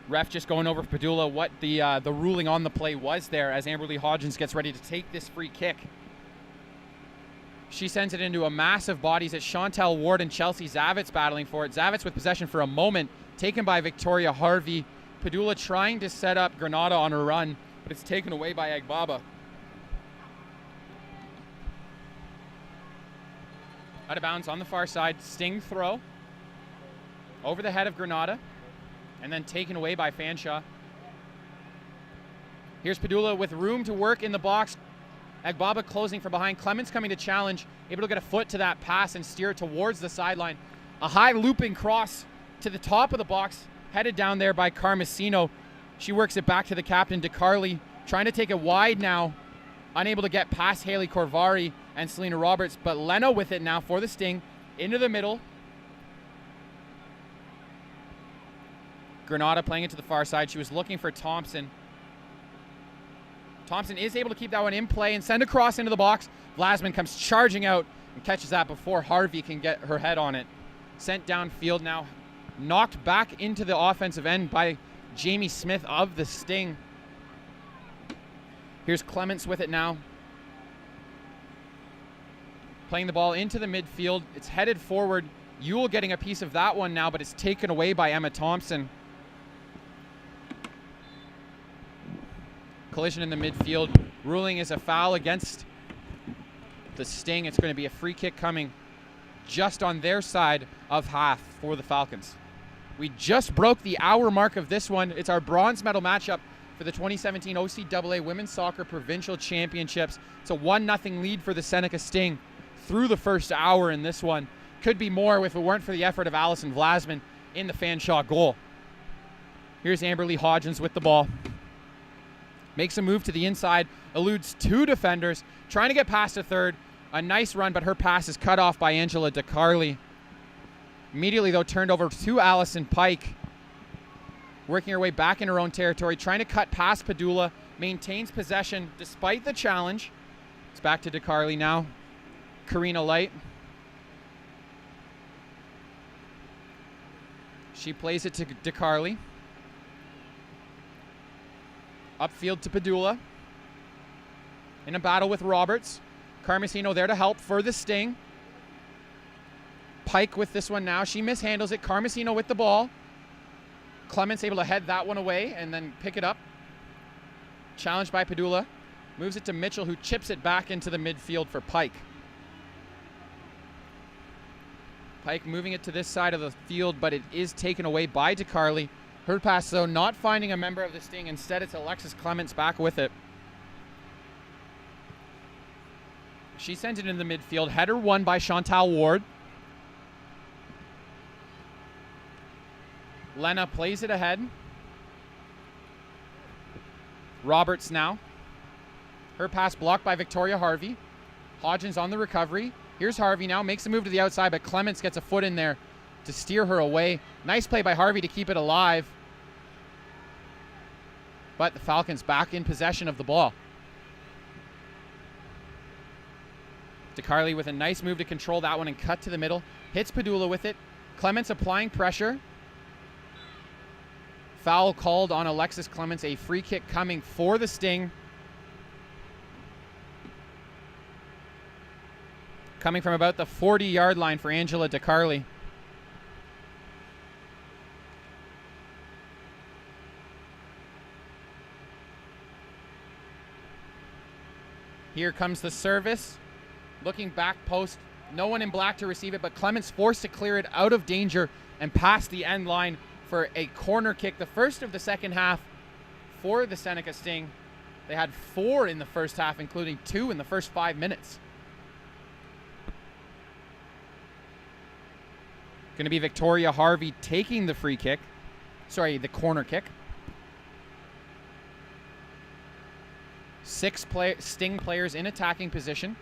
Ref just going over Padula what the ruling on the play was there as Amberly Hodgins gets ready to take this free kick. She sends it into a massive bodies at Chantel Ward and Chelsea Zavitz battling for it. Zavitz with possession for a moment, taken by Victoria Harvey. Padula trying to set up Granada on her run, but it's taken away by Agbaba. Out of bounds on the far side, Sting throw. Over the head of Granada, and then taken away by FANSHAWE. Here's Padula with room to work in the box. Agbaba closing from behind. Clements coming to challenge, able to get a foot to that pass and steer it towards the sideline. A high looping cross to the top of the box, headed down there by Carmesino. She works it back to the captain, DeCarly, trying to take it wide now. Unable to get past Haley Corvari and Selena Roberts, but Leno with it now for the Sting. Into the middle. Granada playing it to the far side. She was looking for Thompson. Thompson is able to keep that one in play and send a cross into the box. Vlasman comes charging out and catches that before Harvey can get her head on it. Sent downfield now. Knocked back into the offensive end by Jamie Smith of the Sting. Here's Clements with it now. Playing the ball into the midfield. It's headed forward. Ewell getting a piece of that one now, but it's taken away by Emma Thompson. Collision in the midfield. Ruling is a foul against the Sting. It's going to be a free kick coming just on their side of half for the Falcons. We just broke the hour mark of this one. It's our bronze medal matchup for the 2017 OCAA Women's Soccer Provincial Championships. It's a 1-0 lead for the Seneca Sting through the first hour in this one. Could be more if it weren't for the effort of Allison Vlasman in the FANSHAWE goal. Here's Amberly Hodgins with the ball. Makes a move to the inside, eludes two defenders, trying to get past a third. A nice run, but her pass is cut off by Angela DeCarly. Immediately, though, turned over to Allison Pike. Working her way back in her own territory, trying to cut past Padula. Maintains possession despite the challenge. It's back to DeCarly now. Karina Light. She plays it to DeCarly. Upfield to Padula. In a battle with Roberts. Carmesino there to help for the Sting. Pike with this one now. She mishandles it. Carmesino with the ball. Clements able to head that one away and then pick it up. Challenged by Padula. Moves it to Mitchell, who chips it back into the midfield for Pike. Pike moving it to this side of the field, but it is taken away by DeCarly. Her pass, though, not finding a member of the Sting. Instead, it's Alexis Clements back with it. She sends it in the midfield. Header won by Chantal Ward. Lena plays it ahead. Roberts now. Her pass blocked by Victoria Harvey. Hodgins on the recovery. Here's Harvey now. Makes a move to the outside, but Clements gets a foot in there to steer her away. Nice play by Harvey to keep it alive. But the Falcons back in possession of the ball. DeCarly with a nice move to control that one and cut to the middle. Hits Padula with it. Clements applying pressure. Foul called on Alexis Clements. A free kick coming for the Sting. Coming from about the 40-yard line for Angela DeCarly. Here comes the service. Looking back post. No one in black to receive it, but Clements forced to clear it out of danger and past the end line for a corner kick. The first of the second half for the Seneca Sting. They had 4 in the first half, including 2 in the first 5 minutes. Going to be Victoria Harvey taking the free kick. Sorry, the corner kick. 6 Sting players in attacking position.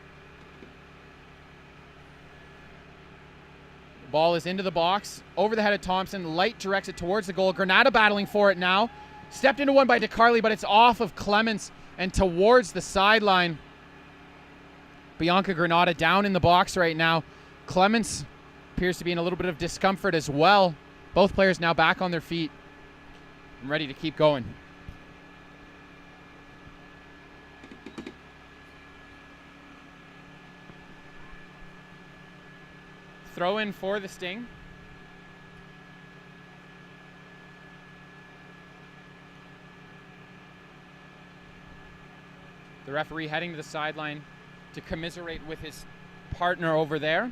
Ball is into the box. Over the head of Thompson. Light directs it towards the goal. Granada battling for it now. Stepped into one by DeCarly, but it's off of Clements and towards the sideline. Bianca Granada down in the box right now. Clements appears to be in a little bit of discomfort as well. Both players now back on their feet and ready to keep going. Throw in for the Sting. The referee heading to the sideline to commiserate with his partner over there.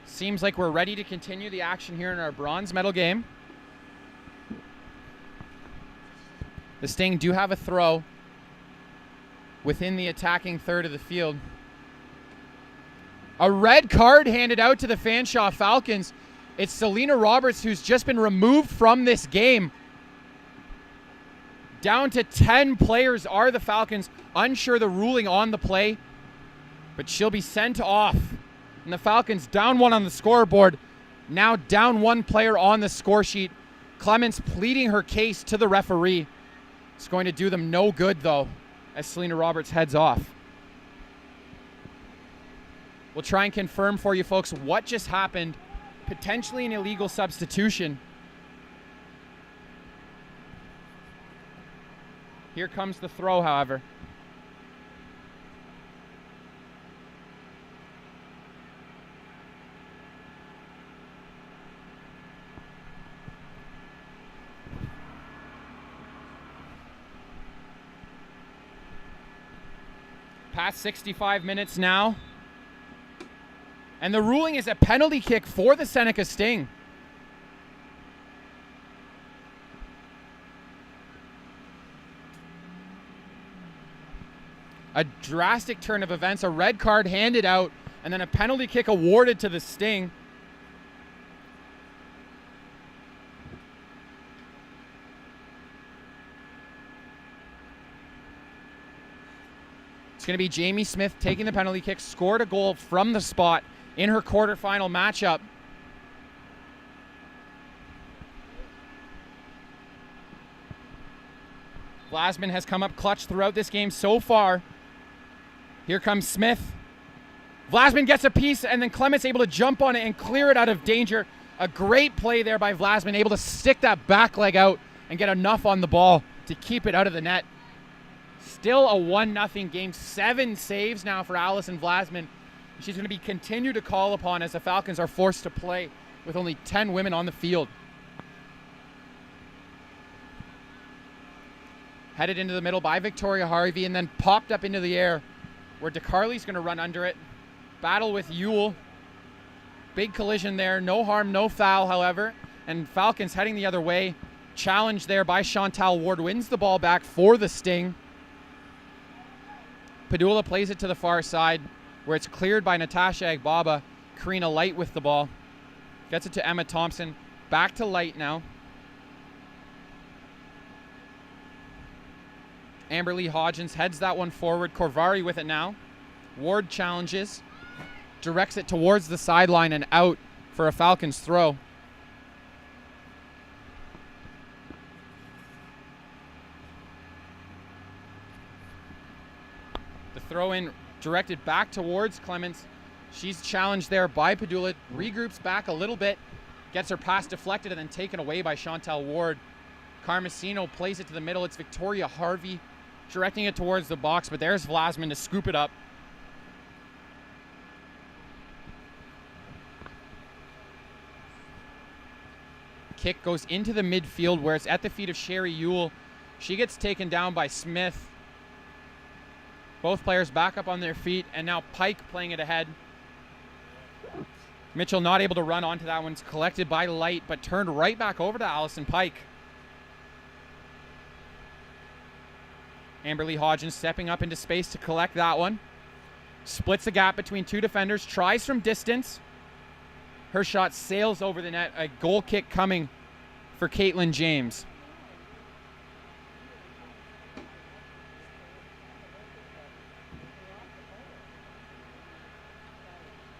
Seems like we're ready to continue the action here in our bronze medal game. The Sting do have a throw within the attacking third of the field. A red card handed out to the Fanshawe Falcons. It's Selena Roberts who's just been removed from this game. Down to 10 players are the Falcons. Unsure the ruling on the play, but she'll be sent off. And the Falcons down one on the scoreboard. Now down one player on the score sheet. Clements pleading her case to the referee. It's going to do them no good though, as Selena Roberts heads off. We'll try and confirm for you folks what just happened. Potentially an illegal substitution. Here comes the throw, however. Past 65 minutes now. And the ruling is a penalty kick for the Seneca Sting. A drastic turn of events, a red card handed out, and then a penalty kick awarded to the Sting. It's going to be Jamie Smith taking the penalty kick, scored a goal from the spot in her quarterfinal matchup. Vlasman has come up clutch throughout this game so far. Here comes Smith. Vlasman gets a piece, and then Clements able to jump on it and clear it out of danger. A great play there by Vlasman, able to stick that back leg out and get enough on the ball to keep it out of the net. Still a 1-0 game. 7 saves now for Allison Vlasman. She's going to be continued to call upon as the Falcons are forced to play with only 10 women on the field. Headed into the middle by Victoria Harvey and then popped up into the air where DeCarly's going to run under it. Battle with Ewell. Big collision there. No harm, no foul, however. And Falcons heading the other way. Challenge there by Chantal Ward. Wins the ball back for the Sting. Padula plays it to the far side where it's cleared by Natasha Agbaba. Karina Light with the ball. Gets it to Emma Thompson. Back to Light now. Amberly Hodgins heads that one forward. Corvari with it now. Ward challenges. Directs it towards the sideline and out for a Falcons throw. The throw in directed back towards Clements. She's challenged there by Padula. Regroups back a little bit. Gets her pass deflected and then taken away by Chantal Ward. Carmesino plays it to the middle. It's Victoria Harvey directing it towards the box, but there's Vlasman to scoop it up. Kick goes into the midfield where it's at the feet of Sherry Ewell. She gets taken down by Smith. Both players back up on their feet, and now Pike playing it ahead. Mitchell not able to run onto that one. It's collected by Light, but turned right back over to Allison Pike. Amberly Hodgins stepping up into space to collect that one. Splits the gap between two defenders. Tries from distance. Her shot sails over the net. A goal kick coming for Caitlin James.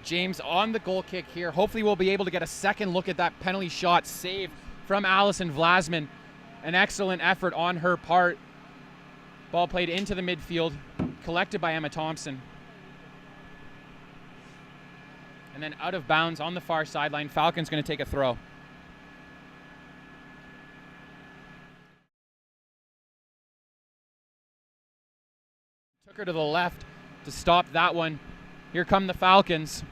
James on the goal kick here. Hopefully we'll be able to get a second look at that penalty shot save from Allison Vlasman. An excellent effort on her part. Ball played into the midfield, collected by Emma Thompson. And then out of bounds on the far sideline. Falcons going to take a throw. Took her to the left to stop that one. Here come the Falcons.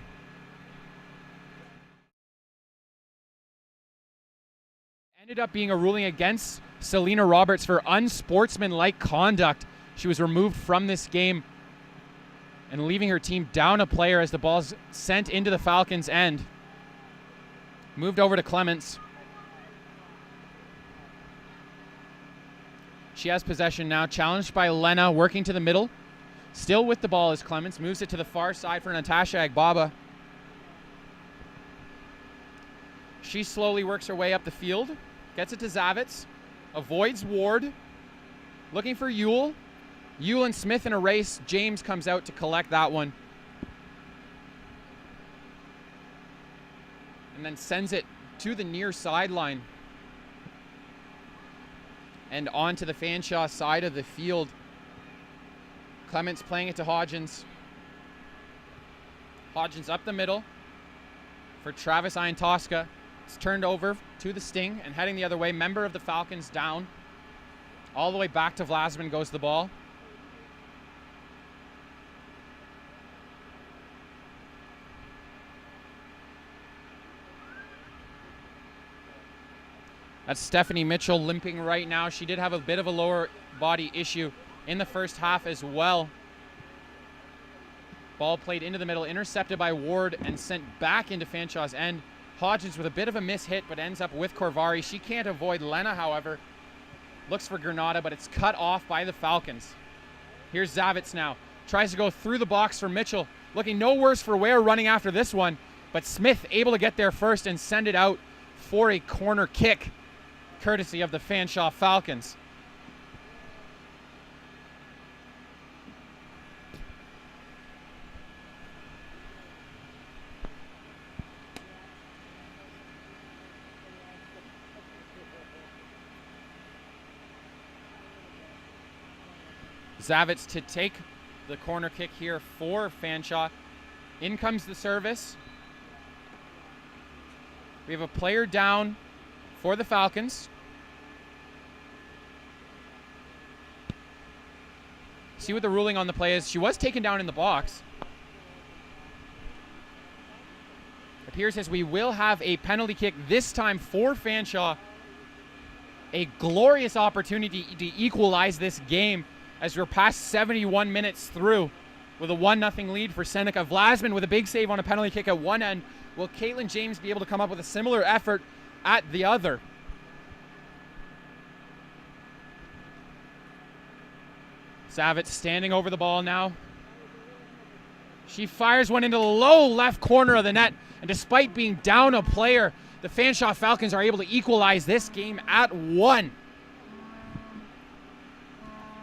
Ended up being a ruling against Selena Roberts for unsportsmanlike conduct. She was removed from this game and leaving her team down a player as the ball's sent into the Falcons' end. Moved over to Clements. She has possession now, challenged by Lena, working to the middle. Still with the ball as Clements moves it to the far side for Natasha Agbaba. She slowly works her way up the field, gets it to Zavitz, avoids Ward, looking for Yule. Yule and Smith in a race. James comes out to collect that one. And then sends it to the near sideline. And onto the Fanshawe side of the field. Clements playing it to Hodgins. Hodgins up the middle for Travis Iantoska. It's turned over to the Sting and heading the other way. Member of the Falcons down. All the way back to Vlasman goes the ball. That's Stephanie Mitchell limping right now. She did have a bit of a lower body issue in the first half as well. Ball played into the middle, intercepted by Ward and sent back into Fanshawe's end. Hodgins with a bit of a miss-hit, but ends up with Corvari. She can't avoid Lena, however. Looks for Granada, but it's cut off by the Falcons. Here's Zavitz now. Tries to go through the box for Mitchell. Looking no worse for wear running after this one, but Smith able to get there first and send it out for a corner kick, courtesy of the Fanshawe Falcons. Zavitz to take the corner kick here for Fanshawe. In comes the service. We have a player down for the Falcons. See what the ruling on the play is. She was taken down in the box. Appears as we will have a penalty kick this time for Fanshawe. A glorious opportunity to equalize this game as we're past 71 minutes through with a 1-0 lead for Seneca. Vlasman with a big save on a penalty kick at one end. Will Caitlin James be able to come up with a similar effort at the other? Zavitz standing over the ball now. She fires one into the low left corner of the net, and despite being down a player, the Fanshawe Falcons are able to equalize this game at 1.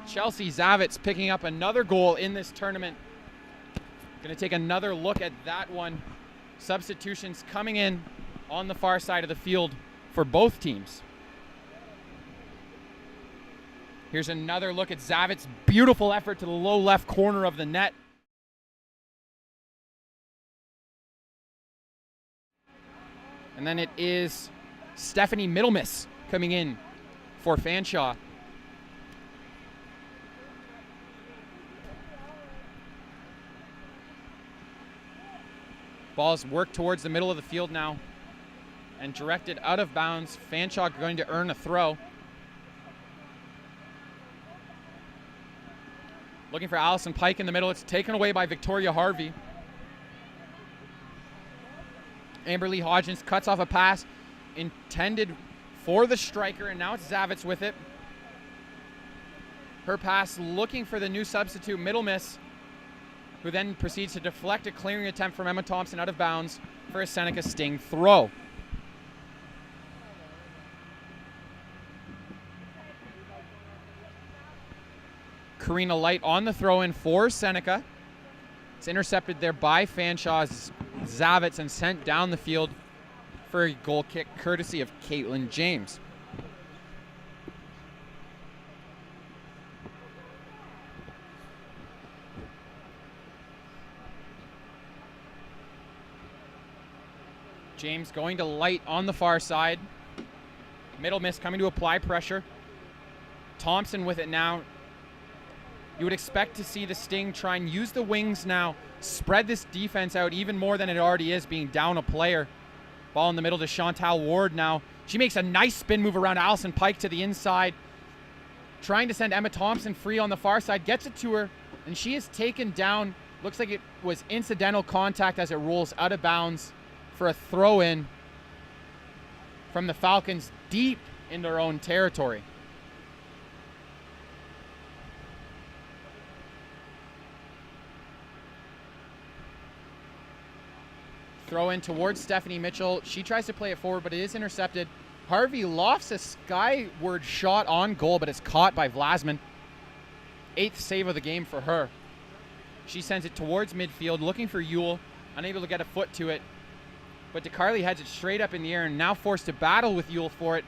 Chelsea Zavitz picking up another goal in this tournament. Going to take another look at that one. Substitutions coming in on the far side of the field for both teams. Here's another look at Zavitz's beautiful effort to the low left corner of the net. And then it is Stephanie Middlemiss coming in for Fanshawe. Ball's worked towards the middle of the field now and directed out of bounds. Fanshawe going to earn a throw. Looking for Allison Pike in the middle. It's taken away by Victoria Harvey. Amberly Hodgins cuts off a pass intended for the striker, and now it's Zavitz with it. Her pass looking for the new substitute, Middlemiss, who then proceeds to deflect a clearing attempt from Emma Thompson out of bounds for a Seneca Sting throw. Karina Light on the throw-in for Seneca. It's intercepted there by Fanshaw's Zavitz and sent down the field for a goal kick courtesy of Caitlin James. James going to Light on the far side. Middle miss coming to apply pressure. Thompson with it now. You would expect to see the Sting try and use the wings now, spread this defense out even more than it already is, being down a player. Ball in the middle to Chantal Ward now. She makes a nice spin move around Allison Pike to the inside, trying to send Emma Thompson free on the far side, gets it to her, and she is taken down. Looks like it was incidental contact as it rolls out of bounds for a throw-in from the Falcons deep in their own territory. Throw in towards Stephanie Mitchell. She tries to play it forward, but it is intercepted. Harvey lofts a skyward shot on goal, but it's caught by Vlasman. 8th save of the game for her. She sends it towards midfield, looking for Yule, unable to get a foot to it. But DeCarly heads it straight up in the air and now forced to battle with Yule for it.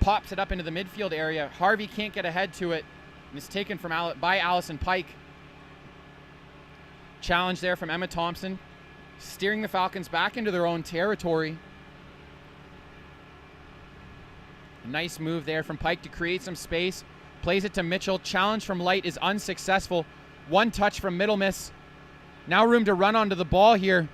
Pops it up into the midfield area. Harvey can't get ahead to it and is taken by Allison Pike. Challenge there from Emma Thompson, steering the Falcons back into their own territory. A nice move there from Pike to create some space. Plays it to Mitchell. Challenge from Light is unsuccessful. One touch from Middle Miss. Now room to run onto the ball here.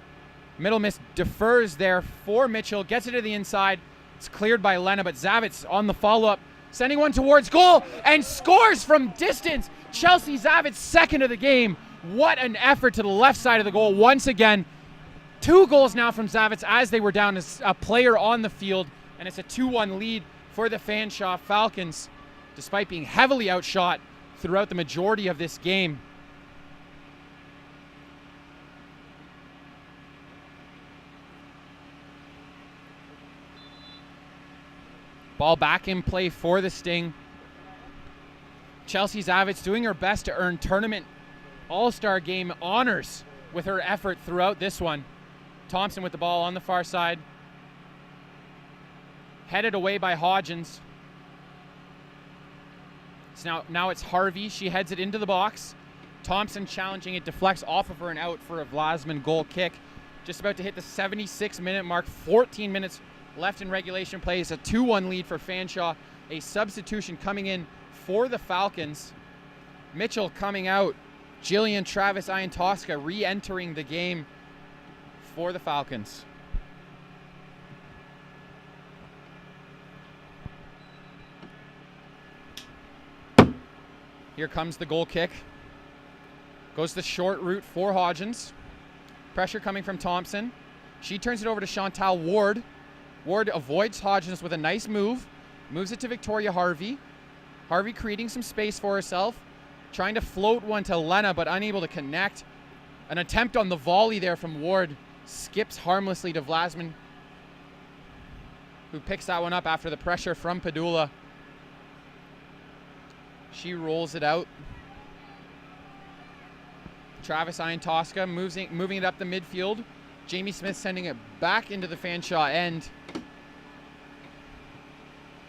Middle Miss defers there for Mitchell. Gets it to the inside. It's cleared by Lena, but Zavitz on the follow-up. Sending one towards goal and scores from distance. Chelsea Zavitz, second of the game. What an effort to the left side of the goal once again. 2 goals now from Zavitz as they were down as a player on the field, and it's a 2-1 lead for the Fanshawe Falcons, despite being heavily outshot throughout the majority of this game. Ball back in play for the Sting. Chelsea Zavitz doing her best to earn tournament all-star game honors with her effort throughout this one. Thompson with the ball on the far side. Headed away by Hodgins. So now it's Harvey. She heads it into the box. Thompson challenging it, deflects off of her and out for a Vlasman goal kick. Just about to hit the 76-minute mark. 14 minutes left in regulation play. It's a 2-1 lead for Fanshawe. A substitution coming in for the Falcons. Mitchell coming out. Jillian Travis Iantoska re-entering the game for the Falcons. Here comes the goal kick. Goes the short route for Hodgins. Pressure coming from Thompson. She turns it over to Chantal Ward. Ward avoids Hodgins with a nice move. Moves it to Victoria Harvey. Harvey creating some space for herself. Trying to float one to Lena, but unable to connect. An attempt on the volley there from Ward. Skips harmlessly to Vlasman, who picks that one up after the pressure from Padula. She rolls it out. Travis Iantoska moving it up the midfield. Jamie Smith sending it back into the Fanshawe end.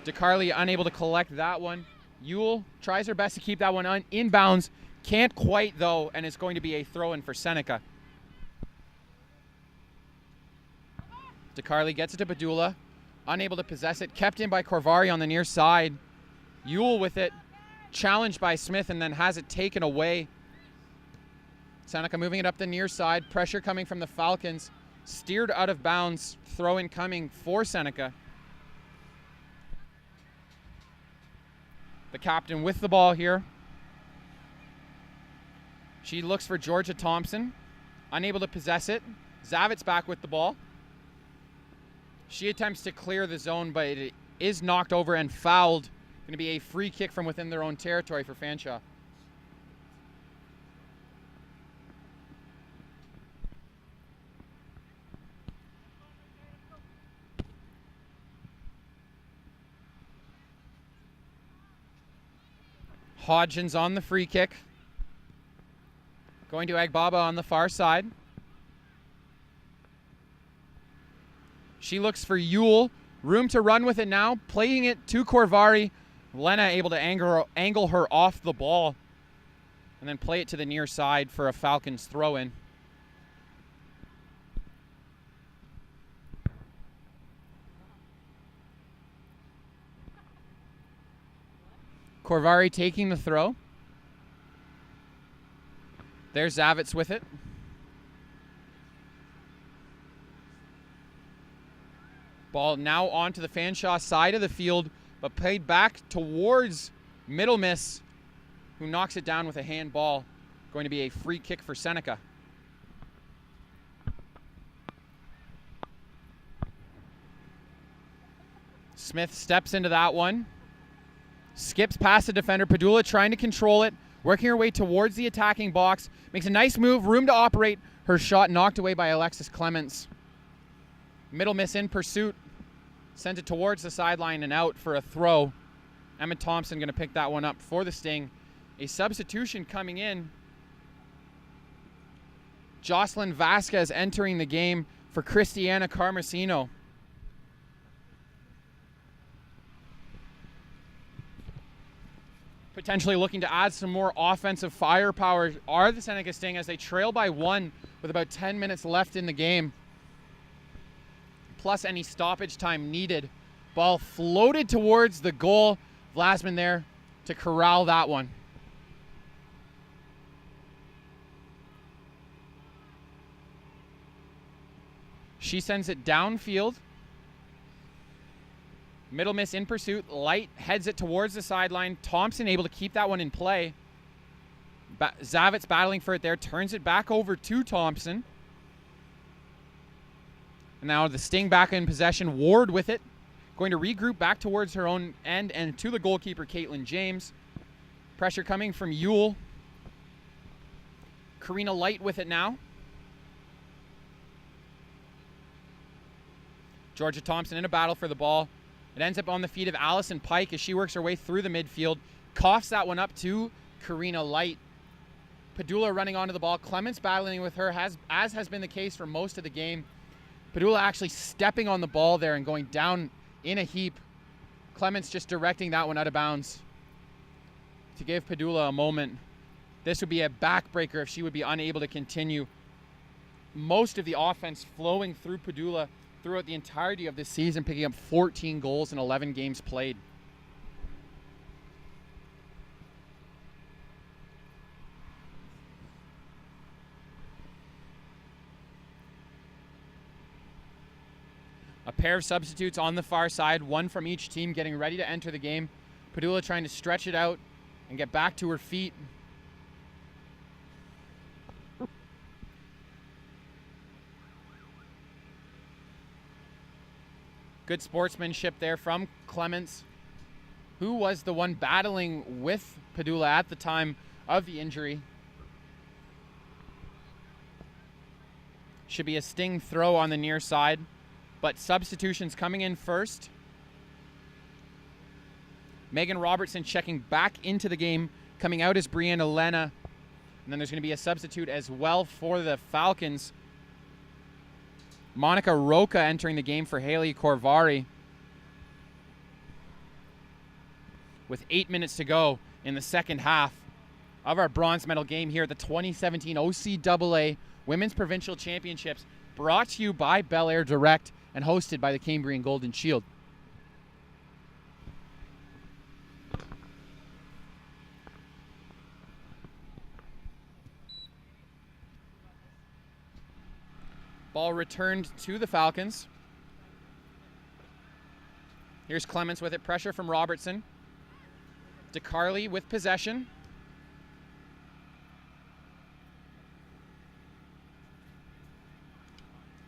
DeCarly unable to collect that one. Yule tries her best to keep that one inbounds. Can't quite, though, and it's going to be a throw-in for Seneca. DeCarly gets it to Padula. Unable to possess it. Kept in by Corvari on the near side. Yule with it. Challenged by Smith and then has it taken away. Seneca moving it up the near side. Pressure coming from the Falcons. Steered out of bounds. Throw-in coming for Seneca. The captain with the ball here. She looks for Georgia Thompson. Unable to possess it. Zavitz back with the ball. She attempts to clear the zone, but it is knocked over and fouled. Going to be a free kick from within their own territory for Fanshawe. Hodgins on the free kick. Going to Agbaba on the far side. She looks for Yule. Room to run with it now. Playing it to Corvari. Lena able to angle her off the ball. And then play it to the near side for a Falcons throw-in. Corvari taking the throw. There's Zavitz with it. Ball now onto the Fanshawe side of the field, but played back towards Middle Miss, who knocks it down with a handball. Going to be a free kick for Seneca. Smith steps into that one. Skips past the defender. Padula trying to control it. Working her way towards the attacking box. Makes a nice move. Room to operate. Her shot knocked away by Alexis Clements. Middle Miss in pursuit. Sent it towards the sideline and out for a throw. Emma Thompson going to pick that one up for the Sting. A substitution coming in. Jocelyn Vasquez entering the game for Cristiana Carmesino. Potentially looking to add some more offensive firepower are the Seneca Sting as they trail by 1 with about 10 minutes left in the game. Plus any stoppage time needed. Ball floated towards the goal. Vlasman there to corral that one. She sends it downfield. Middle Miss in pursuit. Light heads it towards the sideline. Thompson able to keep that one in play. Zavitz battling for it there. Turns it back over to Thompson. And now the Sting back in possession. Ward with it. Going to regroup back towards her own end and to the goalkeeper, Caitlin James. Pressure coming from Yule. Karina Light with it now. Georgia Thompson in a battle for the ball. It ends up on the feet of Allison Pike as she works her way through the midfield. Coughs that one up to Karina Light. Padula running onto the ball. Clements battling with her, as has been the case for most of the game. Padula actually stepping on the ball there and going down in a heap. Clements just directing that one out of bounds to give Padula a moment. This would be a backbreaker if she would be unable to continue. Most of the offense flowing through Padula throughout the entirety of this season, picking up 14 goals in 11 games played. A pair of substitutes on the far side, one from each team getting ready to enter the game. Padula trying to stretch it out and get back to her feet. Good sportsmanship there from Clements, who was the one battling with Padula at the time of the injury. Should be a Sting throw on the near side, but substitutions coming in first. Megan Robertson checking back into the game, coming out as Brianna Lena. And then there's going to be a substitute as well for the Falcons. Monica Roca entering the game for Haley Corvari. With 8 minutes to go in the second half of our bronze medal game here at the 2017 OCAA Women's Provincial Championships, brought to you by Bel Air Direct and hosted by the Cambrian Golden Shield. Ball returned to the Falcons. Here's Clements with it. Pressure from Robertson. DeCarly with possession.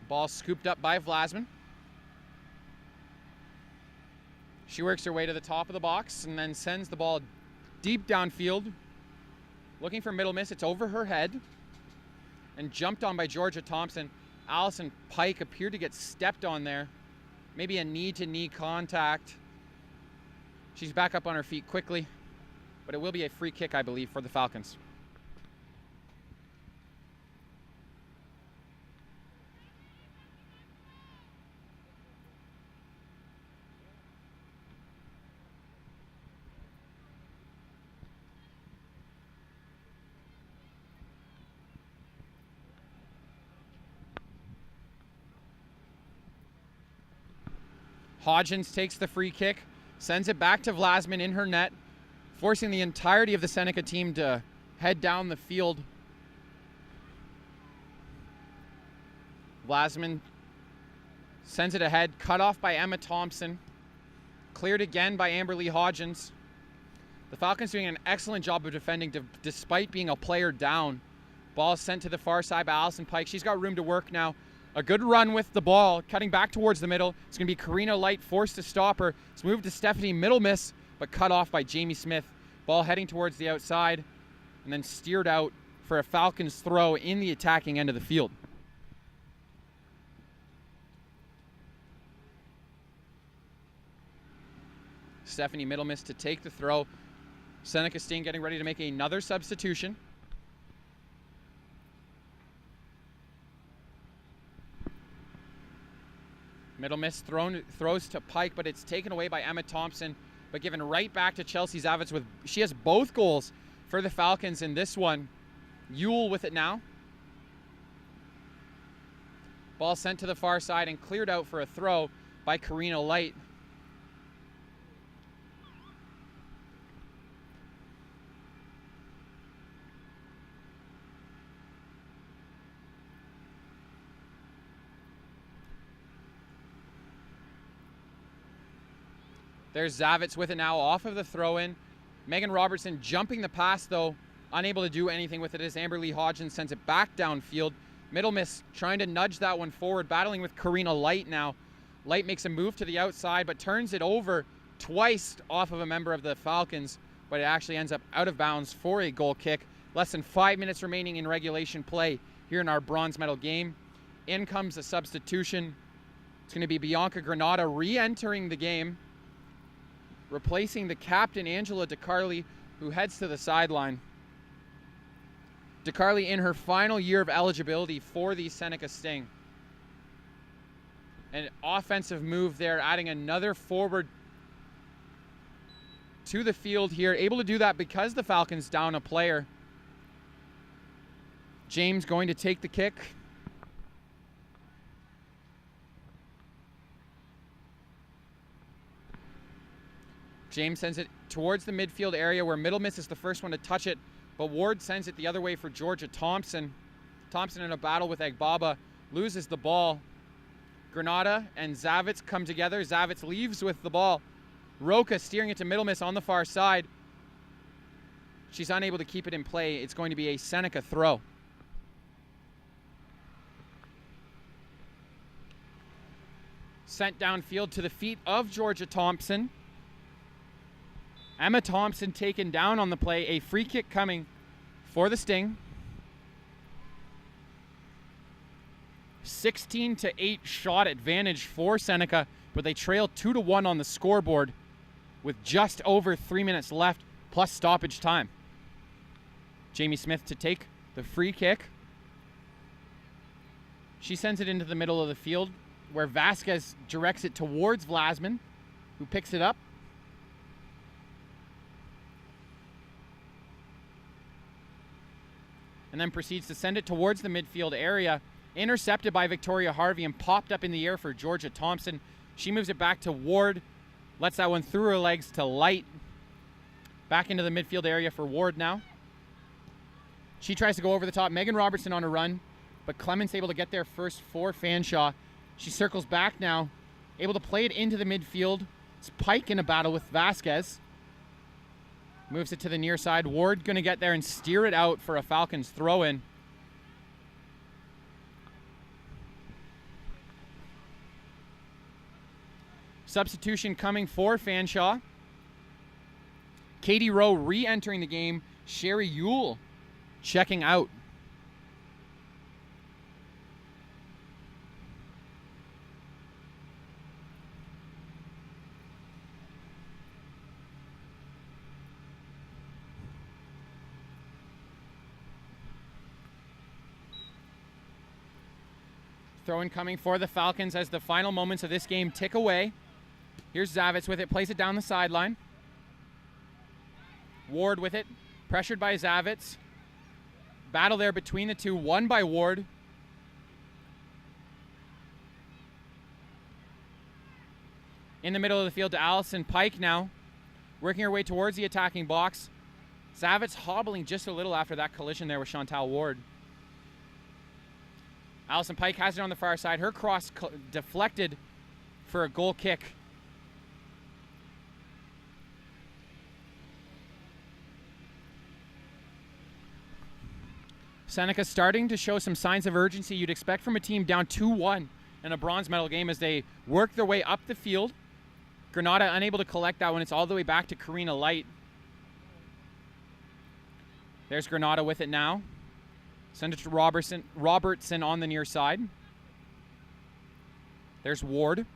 Ball scooped up by Vlasman. She works her way to the top of the box and then sends the ball deep downfield. Looking for Middle Miss. It's over her head. And jumped on by Georgia Thompson. Allison Pike appeared to get stepped on there. Maybe a knee-to-knee contact. She's back up on her feet quickly. But it will be a free kick, I believe, for the Falcons. Hodgins takes the free kick, sends it back to Vlasman in her net, forcing the entirety of the Seneca team to head down the field. Vlasman sends it ahead, cut off by Emma Thompson, cleared again by Amberly Hodgins. The Falcons doing an excellent job of defending despite being a player down. Ball sent to the far side by Allison Pike. She's got room to work now. A good run with the ball, cutting back towards the middle. It's going to be Karina Light forced to stop her. It's moved to Stephanie Middlemiss, but cut off by Jamie Smith. Ball heading towards the outside, and then steered out for a Falcons throw in the attacking end of the field. Stephanie Middlemiss to take the throw. Seneca Sting getting ready to make another substitution. Middlemiss throws to Pike, but it's taken away by Emma Thompson, but given right back to Chelsea Zavitz. She has both goals for the Falcons in this one. Yule with it now. Ball sent to the far side and cleared out for a throw by Karina Light. There's Zavitz with it now off of the throw-in. Megan Robertson jumping the pass, though, unable to do anything with it as Amberly Hodgins sends it back downfield. Middlemiss trying to nudge that one forward, battling with Karina Light now. Light makes a move to the outside, but turns it over twice off of a member of the Falcons, but it actually ends up out of bounds for a goal kick. Less than 5 minutes remaining in regulation play here in our bronze medal game. In comes a substitution. It's going to be Bianca Granata re-entering the game, replacing the captain, Angela DeCarli, who heads to the sideline. DeCarli in her final year of eligibility for the Seneca Sting. An offensive move there, adding another forward to the field here. Able to do that because the Falcons down a player. James going to take the kick. James sends it towards the midfield area where Middlemiss is the first one to touch it, but Ward sends it the other way for Georgia Thompson. Thompson in a battle with Agbaba loses the ball. Granada and Zavitz come together. Zavitz leaves with the ball. Roca steering it to Middlemiss on the far side. She's unable to keep it in play. It's going to be a Seneca throw. Sent downfield to the feet of Georgia Thompson. Emma Thompson taken down on the play. A free kick coming for the Sting. 16-8 shot advantage for Seneca, but they trail 2-1 on the scoreboard with just over 3 minutes left plus stoppage time. Jamie Smith to take the free kick. She sends it into the middle of the field where Vasquez directs it towards Vlasman, who picks it up. And then proceeds to send it towards the midfield area. Intercepted by Victoria Harvey and popped up in the air for Georgia Thompson. She moves it back to Ward. Lets that one through her legs to Light. Back into the midfield area for Ward now. She tries to go over the top. Megan Robertson on a run, but Clements able to get there first for Fanshawe. She circles back now, able to play it into the midfield. It's Pike in a battle with Vasquez. Moves it to the near side. Ward going to get there and steer it out for a Falcons throw-in. Substitution coming for Fanshawe. Katie Rowe re-entering the game. Sherry Yule checking out. Throw-in coming for the Falcons as the final moments of this game tick away. Here's Zavitz with it, plays it down the sideline. Ward with it, pressured by Zavitz. Battle there between the two, won by Ward. In the middle of the field to Allison Pike now, working her way towards the attacking box. Zavitz hobbling just a little after that collision there with Chantal Ward. Allison Pike has it on the far side. Her cross deflected for a goal kick. Seneca starting to show some signs of urgency you'd expect from a team down 2-1 in a bronze medal game as they work their way up the field. Granada unable to collect that one. It's all the way back to Karina Light. There's Granada with it now. Send it to Robertson on the near side. There's Ward.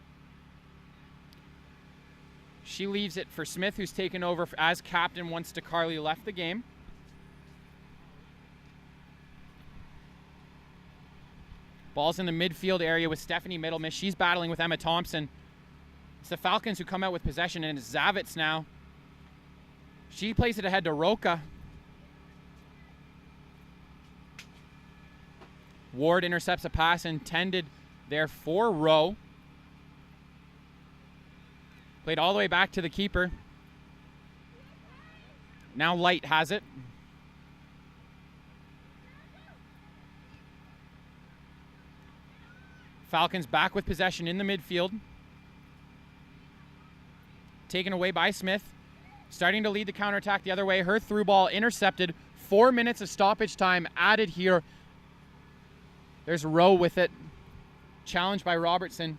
She leaves it for Smith, who's taken over as captain once DeCarly left the game. Ball's in the midfield area with Stephanie Middlemiss. She's battling with Emma Thompson. It's the Falcons who come out with possession, and it's Zavitz now. She plays it ahead to Roca. Ward intercepts a pass intended there for Rowe. Played all the way back to the keeper. Now Light has it. Falcons back with possession in the midfield. Taken away by Smith. Starting to lead the counterattack the other way. Her through ball intercepted. 4 minutes of stoppage time added here. There's Rowe with it. Challenged by Robertson.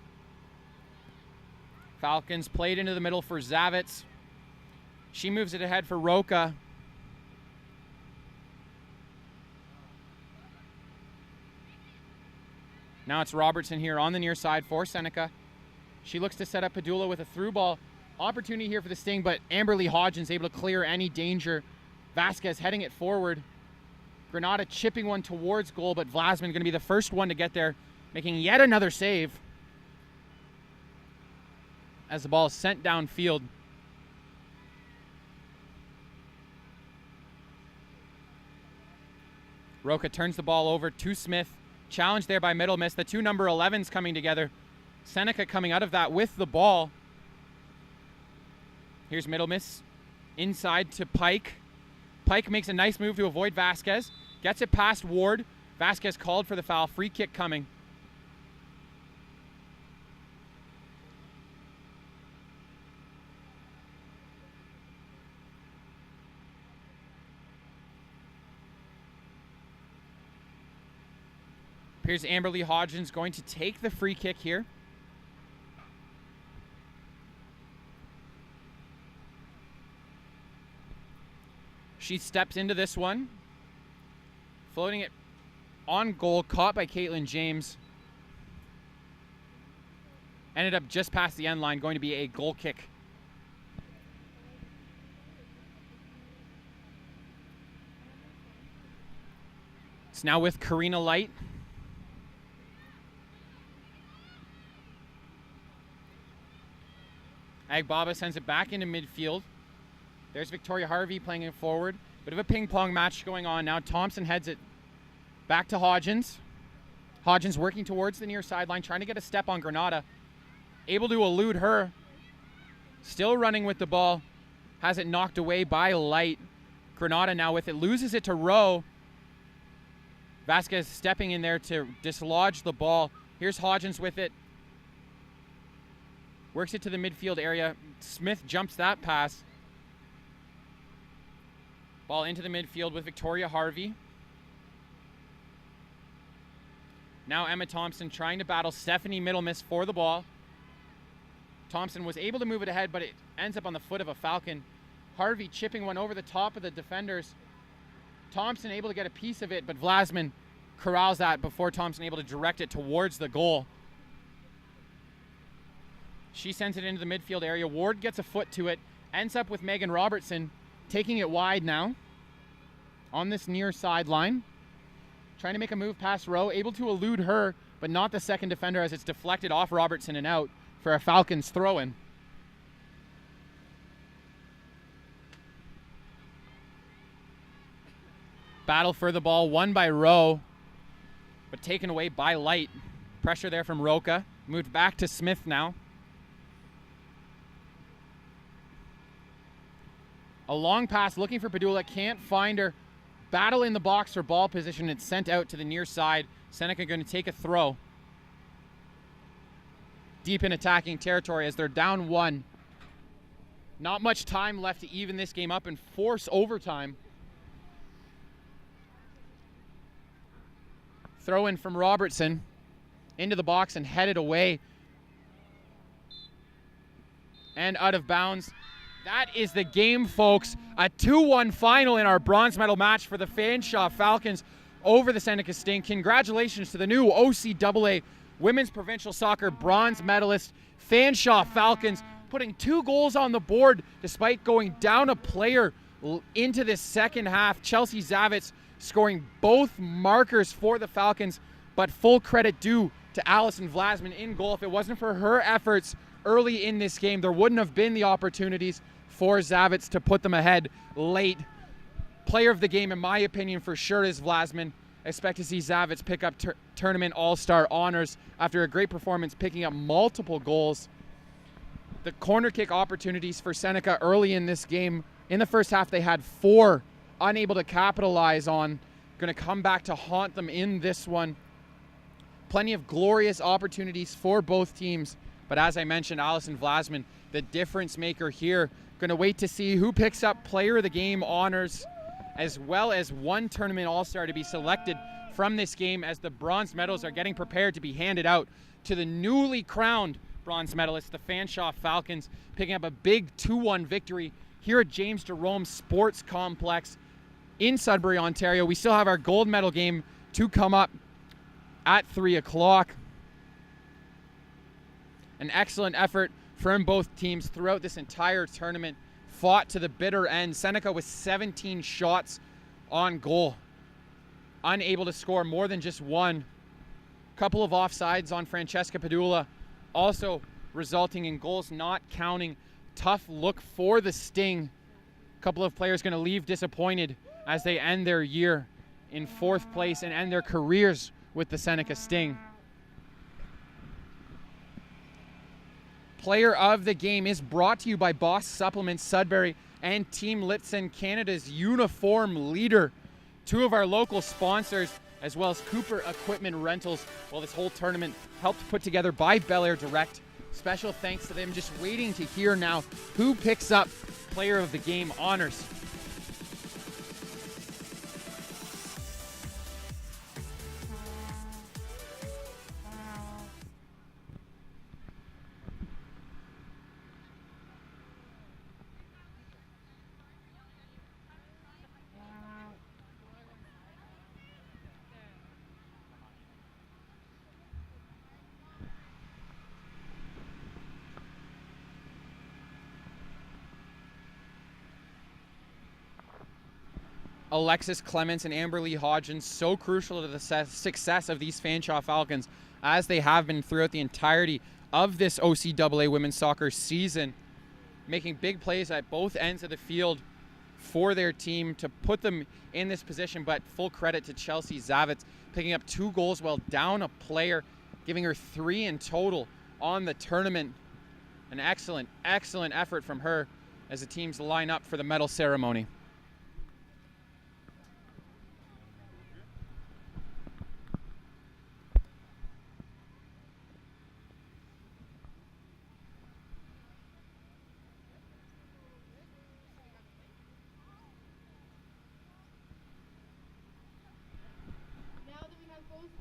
Falcons played into the middle for Zavitz. She moves it ahead for Roca. Now it's Robertson here on the near side for Seneca. She looks to set up Padula with a through ball. Opportunity here for the Sting, but Amberly Hodgins able to clear any danger. Vasquez heading it forward. Granada chipping one towards goal, but Vlasman going to be the first one to get there, making yet another save as the ball is sent downfield. Roca turns the ball over to Smith. Challenged there by Middlemiss. The two number 11s coming together. Seneca coming out of that with the ball. Here's Middlemiss inside to Pike. Pike makes a nice move to avoid Vasquez. Gets it past Ward. Vasquez called for the foul. Free kick coming. Here's Amberly Hodgins going to take the free kick here. She steps into this one. Floating it on goal, caught by Caitlin James. Ended up just past the end line, going to be a goal kick. It's now with Karina Light. Agbaba sends it back into midfield. There's Victoria Harvey playing it forward. Bit of a ping-pong match going on now. Thompson heads it back to Hodgins. Hodgins working towards the near sideline, trying to get a step on Granada. Able to elude her. Still running with the ball. Has it knocked away by Light. Granada now with it. Loses it to Rowe. Vasquez stepping in there to dislodge the ball. Here's Hodgins with it. Works it to the midfield area. Smith jumps that pass. Ball into the midfield with Victoria Harvey. Now Emma Thompson trying to battle Stephanie Middlemiss for the ball. Thompson was able to move it ahead, but it ends up on the foot of a Falcon. Harvey chipping one over the top of the defenders. Thompson able to get a piece of it, but Vlasman corrals that before Thompson able to direct it towards the goal. She sends it into the midfield area. Ward gets a foot to it. Ends up with Megan Robertson taking it wide now on this near sideline. Trying to make a move past Rowe. Able to elude her, but not the second defender as it's deflected off Robertson and out for a Falcons throw-in. Battle for the ball won by Rowe, but taken away by Light. Pressure there from Roca. Moved back to Smith now. A long pass looking for Padula, can't find her. Battle in the box for ball position. It's sent out to the near side. Seneca going to take a throw. Deep in attacking territory as they're down 1. Not much time left to even this game up and force overtime. Throw in from Robertson into the box and headed away. And out of bounds. That is the game, folks. A 2-1 final in our bronze medal match for the Fanshawe Falcons over the Seneca Sting. Congratulations to the new OCAA Women's Provincial Soccer bronze medalist, Fanshawe Falcons, putting 2 goals on the board despite going down a player into this second half. Chelsea Zavitz scoring both markers for the Falcons, but full credit due to Allison Vlasman in goal. If it wasn't for her efforts early in this game, there wouldn't have been the opportunities for Zavitz to put them ahead late. Player of the game, in my opinion, for sure is Vlasman. Expect to see Zavitz pick up tournament all-star honors after a great performance, picking up multiple goals. The corner kick opportunities for Seneca early in this game. In the first half, they had 4, unable to capitalize on. Going to come back to haunt them in this one. Plenty of glorious opportunities for both teams. But as I mentioned, Allison Vlasman, the difference maker here. Going to wait to see who picks up player of the game honors, as well as 1 tournament all-star to be selected from this game as the bronze medals are getting prepared to be handed out to the newly crowned bronze medalists, the Fanshawe Falcons, picking up a big 2-1 victory here at James Jerome Sports Complex in Sudbury, Ontario. We still have our gold medal game to come up at 3 o'clock. An excellent effort from both teams throughout this entire tournament. Fought to the bitter end. Seneca with 17 shots on goal. Unable to score more than just 1. Couple of offsides on Francesca Padula, also resulting in goals not counting. Tough look for the Sting. Couple of players going to leave disappointed as they end their year in 4th place and end their careers with the Seneca Sting. Player of the game is brought to you by Boss Supplements Sudbury and Team Litson, Canada's uniform leader. 2 of our local sponsors, as well as Cooper Equipment Rentals. Well, this whole tournament helped put together by Bel Air Direct. Special thanks to them. Just waiting to hear now who picks up player of the game honors. Alexis Clements and Amberly Hodgins, so crucial to the success of these Fanshawe Falcons, as they have been throughout the entirety of this OCAA women's soccer season, making big plays at both ends of the field for their team to put them in this position. But full credit to Chelsea Zavitz, picking up 2 goals while down a player, giving her 3 in total on the tournament. An excellent, excellent effort from her as the teams line up for the medal ceremony.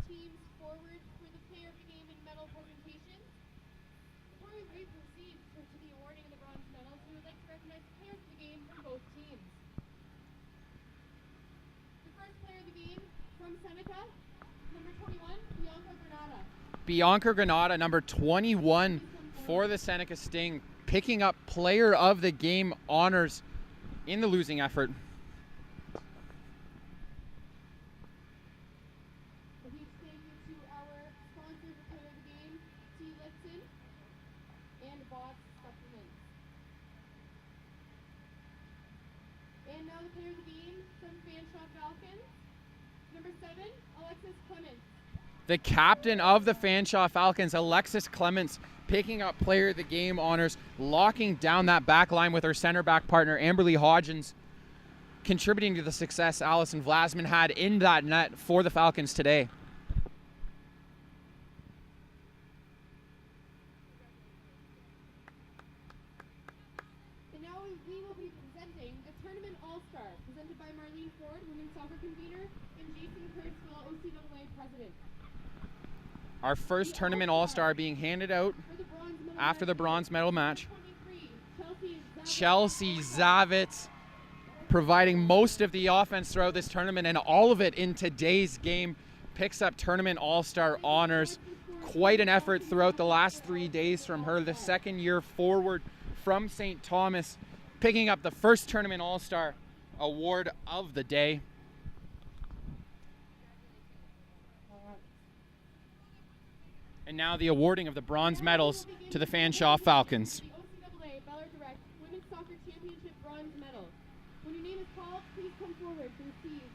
Teams forward for the player of the game and medal presentation. Before we proceed to the awarding of the bronze medals, we would like to recognize the players of the game from both teams. The first player of the game from Seneca, number 21, Bianca Granada. Bianca Granada, number 21 for the Seneca Sting, picking up player of the game honors in the losing effort. And now the player of the game from Fanshawe Falcons, number 7, Alexis Clements. The captain of the Fanshawe Falcons, Alexis Clements, picking up player of the game honors, locking down that back line with her center back partner, Amberly Hodgins, contributing to the success Allison Vlasman had in that net for the Falcons today. And now we will be presenting the Tournament All-Star, presented by Marlene Ford, Women's Soccer Convener, and Jason Kurtzville, OCAA President. Our first Tournament All-Star being handed out For the bronze medal after the match, bronze medal match. 23, Chelsea Zavitz providing most of the offense throughout this tournament, and all of it in today's game, picks up Tournament All-Star honors. Quite an effort throughout the last 3 days from her, the second-year forward from St. Thomas, picking up the first Tournament All-Star award of the day. And now the awarding of the bronze medals to the Fanshawe Falcons. The OCAA Bel Air Direct Women's Soccer Championship bronze medal. When your name is called, please come forward to receive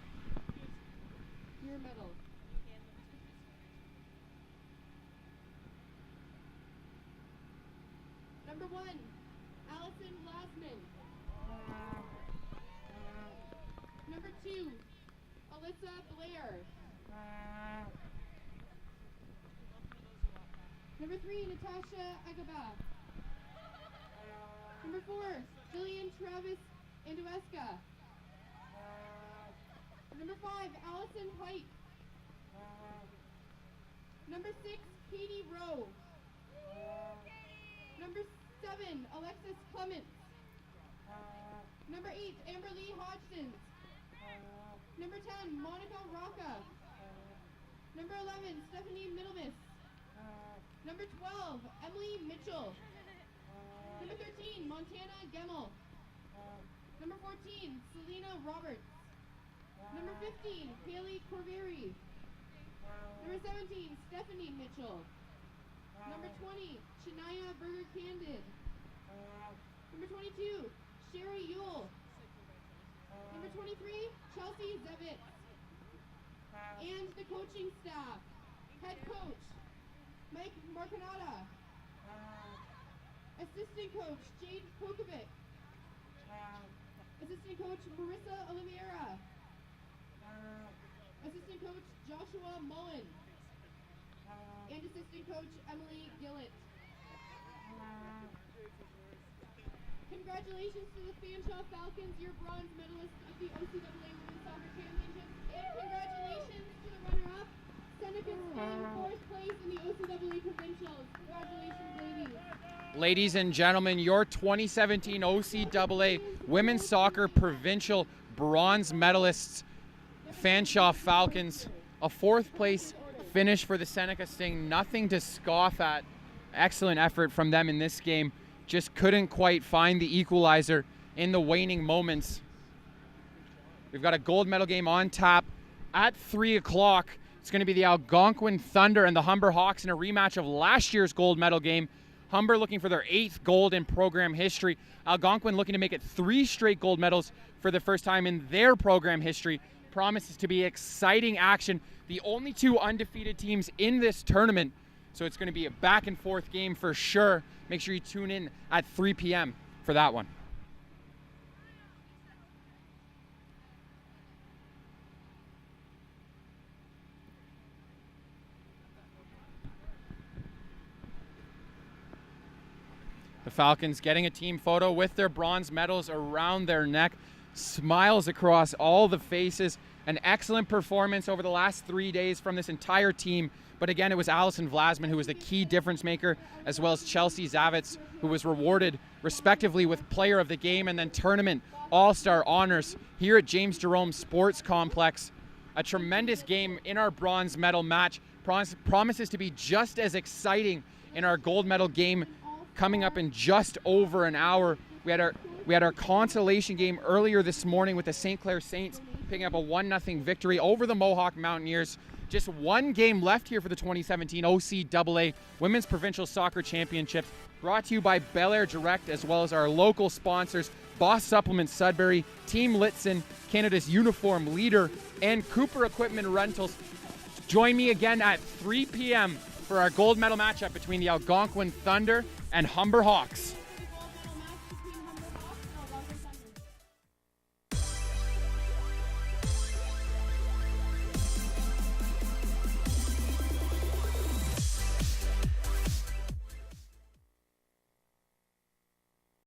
your medal. Number 1, Allison Vlasman. Number 2, Alyssa Blair. Number 3, Natasha Agaba. Number 4, Jillian Travis Andueska. Number 5, Allison Pike. Number 6, Katie Rowe. Number 7, Alexis Clements. Number 8, Amberly Hodgins. Number 10, Monica Rocca. Number 11, Stephanie Middlemas. Number 12, Emily Mitchell. Number 13, Montana Gemmel. Number 14, Selena Roberts. Number 15, Haley Corveri. Number 17, Stephanie Mitchell. Number 20, Shania Berger Candid. Number 22, Sherry Yule. Number 23, Chelsea Zavitz. And the coaching staff. Head coach, Mike Marcanata. Assistant coach, Jade Kokovic. Assistant coach, Marissa Oliveira. Assistant coach, Joshua Mullen. And assistant coach, Emily Gillett. Congratulations to the Fanshawe Falcons, your bronze medalists of the OCAA Women's Soccer Championships. And congratulations to the runner-up, Seneca staying 4th place in the OCAA Provincials. Congratulations, ladies. Ladies and gentlemen, your 2017 OCAA Women's Soccer Provincial bronze medalists, Fanshawe Falcons, a 4th place finish for the Seneca Sting. Nothing to scoff at. Excellent effort from them in this game. Just couldn't quite find the equalizer in the waning moments. We've got a gold medal game on tap at 3 o'clock. It's going to be the Algonquin Thunder and the Humber Hawks in a rematch of last year's gold medal game. Humber looking for their 8th gold in program history. Algonquin looking to make it 3 straight gold medals for the first time in their program history. Promises to be exciting action. The only 2 undefeated teams in this tournament. So it's going to be a back and forth game for sure. Make sure you tune in at 3 p.m. for that one. The Falcons getting a team photo with their bronze medals around their neck. Smiles across all the faces. An excellent performance over the last 3 days from this entire team. But again, it was Allison Vlasman who was the key difference maker, as well as Chelsea Zavitz, who was rewarded respectively with Player of the Game and then Tournament All-Star honors here at James Jerome Sports Complex. A tremendous game in our bronze medal match. Promises to be just as exciting in our gold medal game coming up in just over an hour. We had our consolation game earlier this morning with the St. Clair Saints picking up a 1-0 victory over the Mohawk Mountaineers. Just one game left here for the 2017 OCAA Women's Provincial Soccer Championships, brought to you by Bel Air Direct, as well as our local sponsors, Boss Supplement Sudbury, Team Litson, Canada's uniform leader, and Cooper Equipment Rentals. Join me again at 3 p.m. for for our gold medal matchup between the Algonquin Thunder and Humber Hawks.